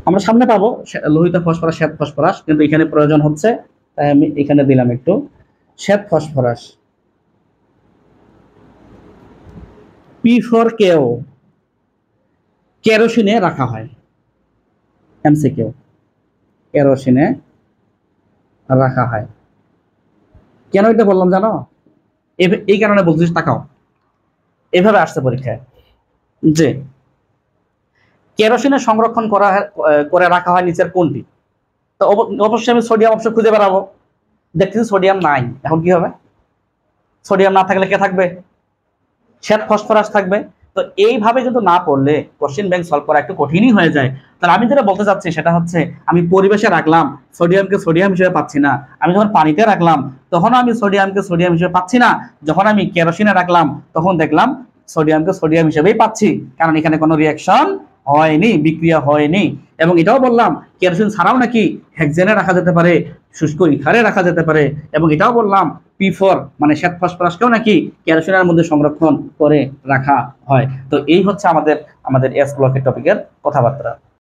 Speaker 1: আমরা সামনে পাবো লোহিত ফসফরাস, শ্বেত ফসফরাস, কিন্তু এখানে প্রয়োজন হচ্ছে, তাই আমি এখানে দিলাম একটু শ্বেত ফসফরাস। P4 কেও কেরোসিনে রাখা হয়। এমসিকিউ, কেরোসিনে রাখা হয়। কেন এটা বললাম জানো? এই কারণে বলছিস, তাকাও, এভাবে আসছে পরীক্ষায় যে কেরোসিনের সংরক্ষণ করে রাখা হয় নিচের কোনটি? তো অবশ্যই আমি সোডিয়াম অপশন খুঁজে বেড়াবো, দেখতেছি সোডিয়াম নাই। এখন কি হবে? সোডিয়াম না থাকলে কে থাকবে? শ্বেত ফসফরাস থাকবে। তো এইভাবে কিন্তু না পড়লে কোশ্চেন ব্যাংক সলভ করা একটু কঠিনই হয়ে যায়। তাহলে আমি যেটা বলতে চাচ্ছি সেটা হচ্ছে, আমি পরিবেশে রাখলাম, সোডিয়ামকে সোডিয়াম হিসেবে পাচ্ছি না। আমি যখন পানিতে রাখলাম, তখন আমি সোডিয়ামকে সোডিয়াম হিসেবে পাচ্ছি না। যখন আমি কেরোসিনে রাখলাম, তখন দেখলাম সোডিয়ামকে সোডিয়াম হিসেবেই পাচ্ছি, কারণ এখানে কোনো রিয়াকশন হয়নি, বিক্রিয়া হয়নি। এবং এটাও বললাম কেরোসিন ছাড়াও নাকি হেক্সেনে রাখা যেতে পারে, শুষ্ক ইথারে রাখা যেতে পারে। এবং এটাও বললাম P4 মানে শ্বেত ফসফরাসকেও নাকি কেরোসিনের মধ্যে সংরক্ষণ করে রাখা হয়। তো এই হচ্ছে আমাদের এস ব্লকের টপিকের কথাবার্তা।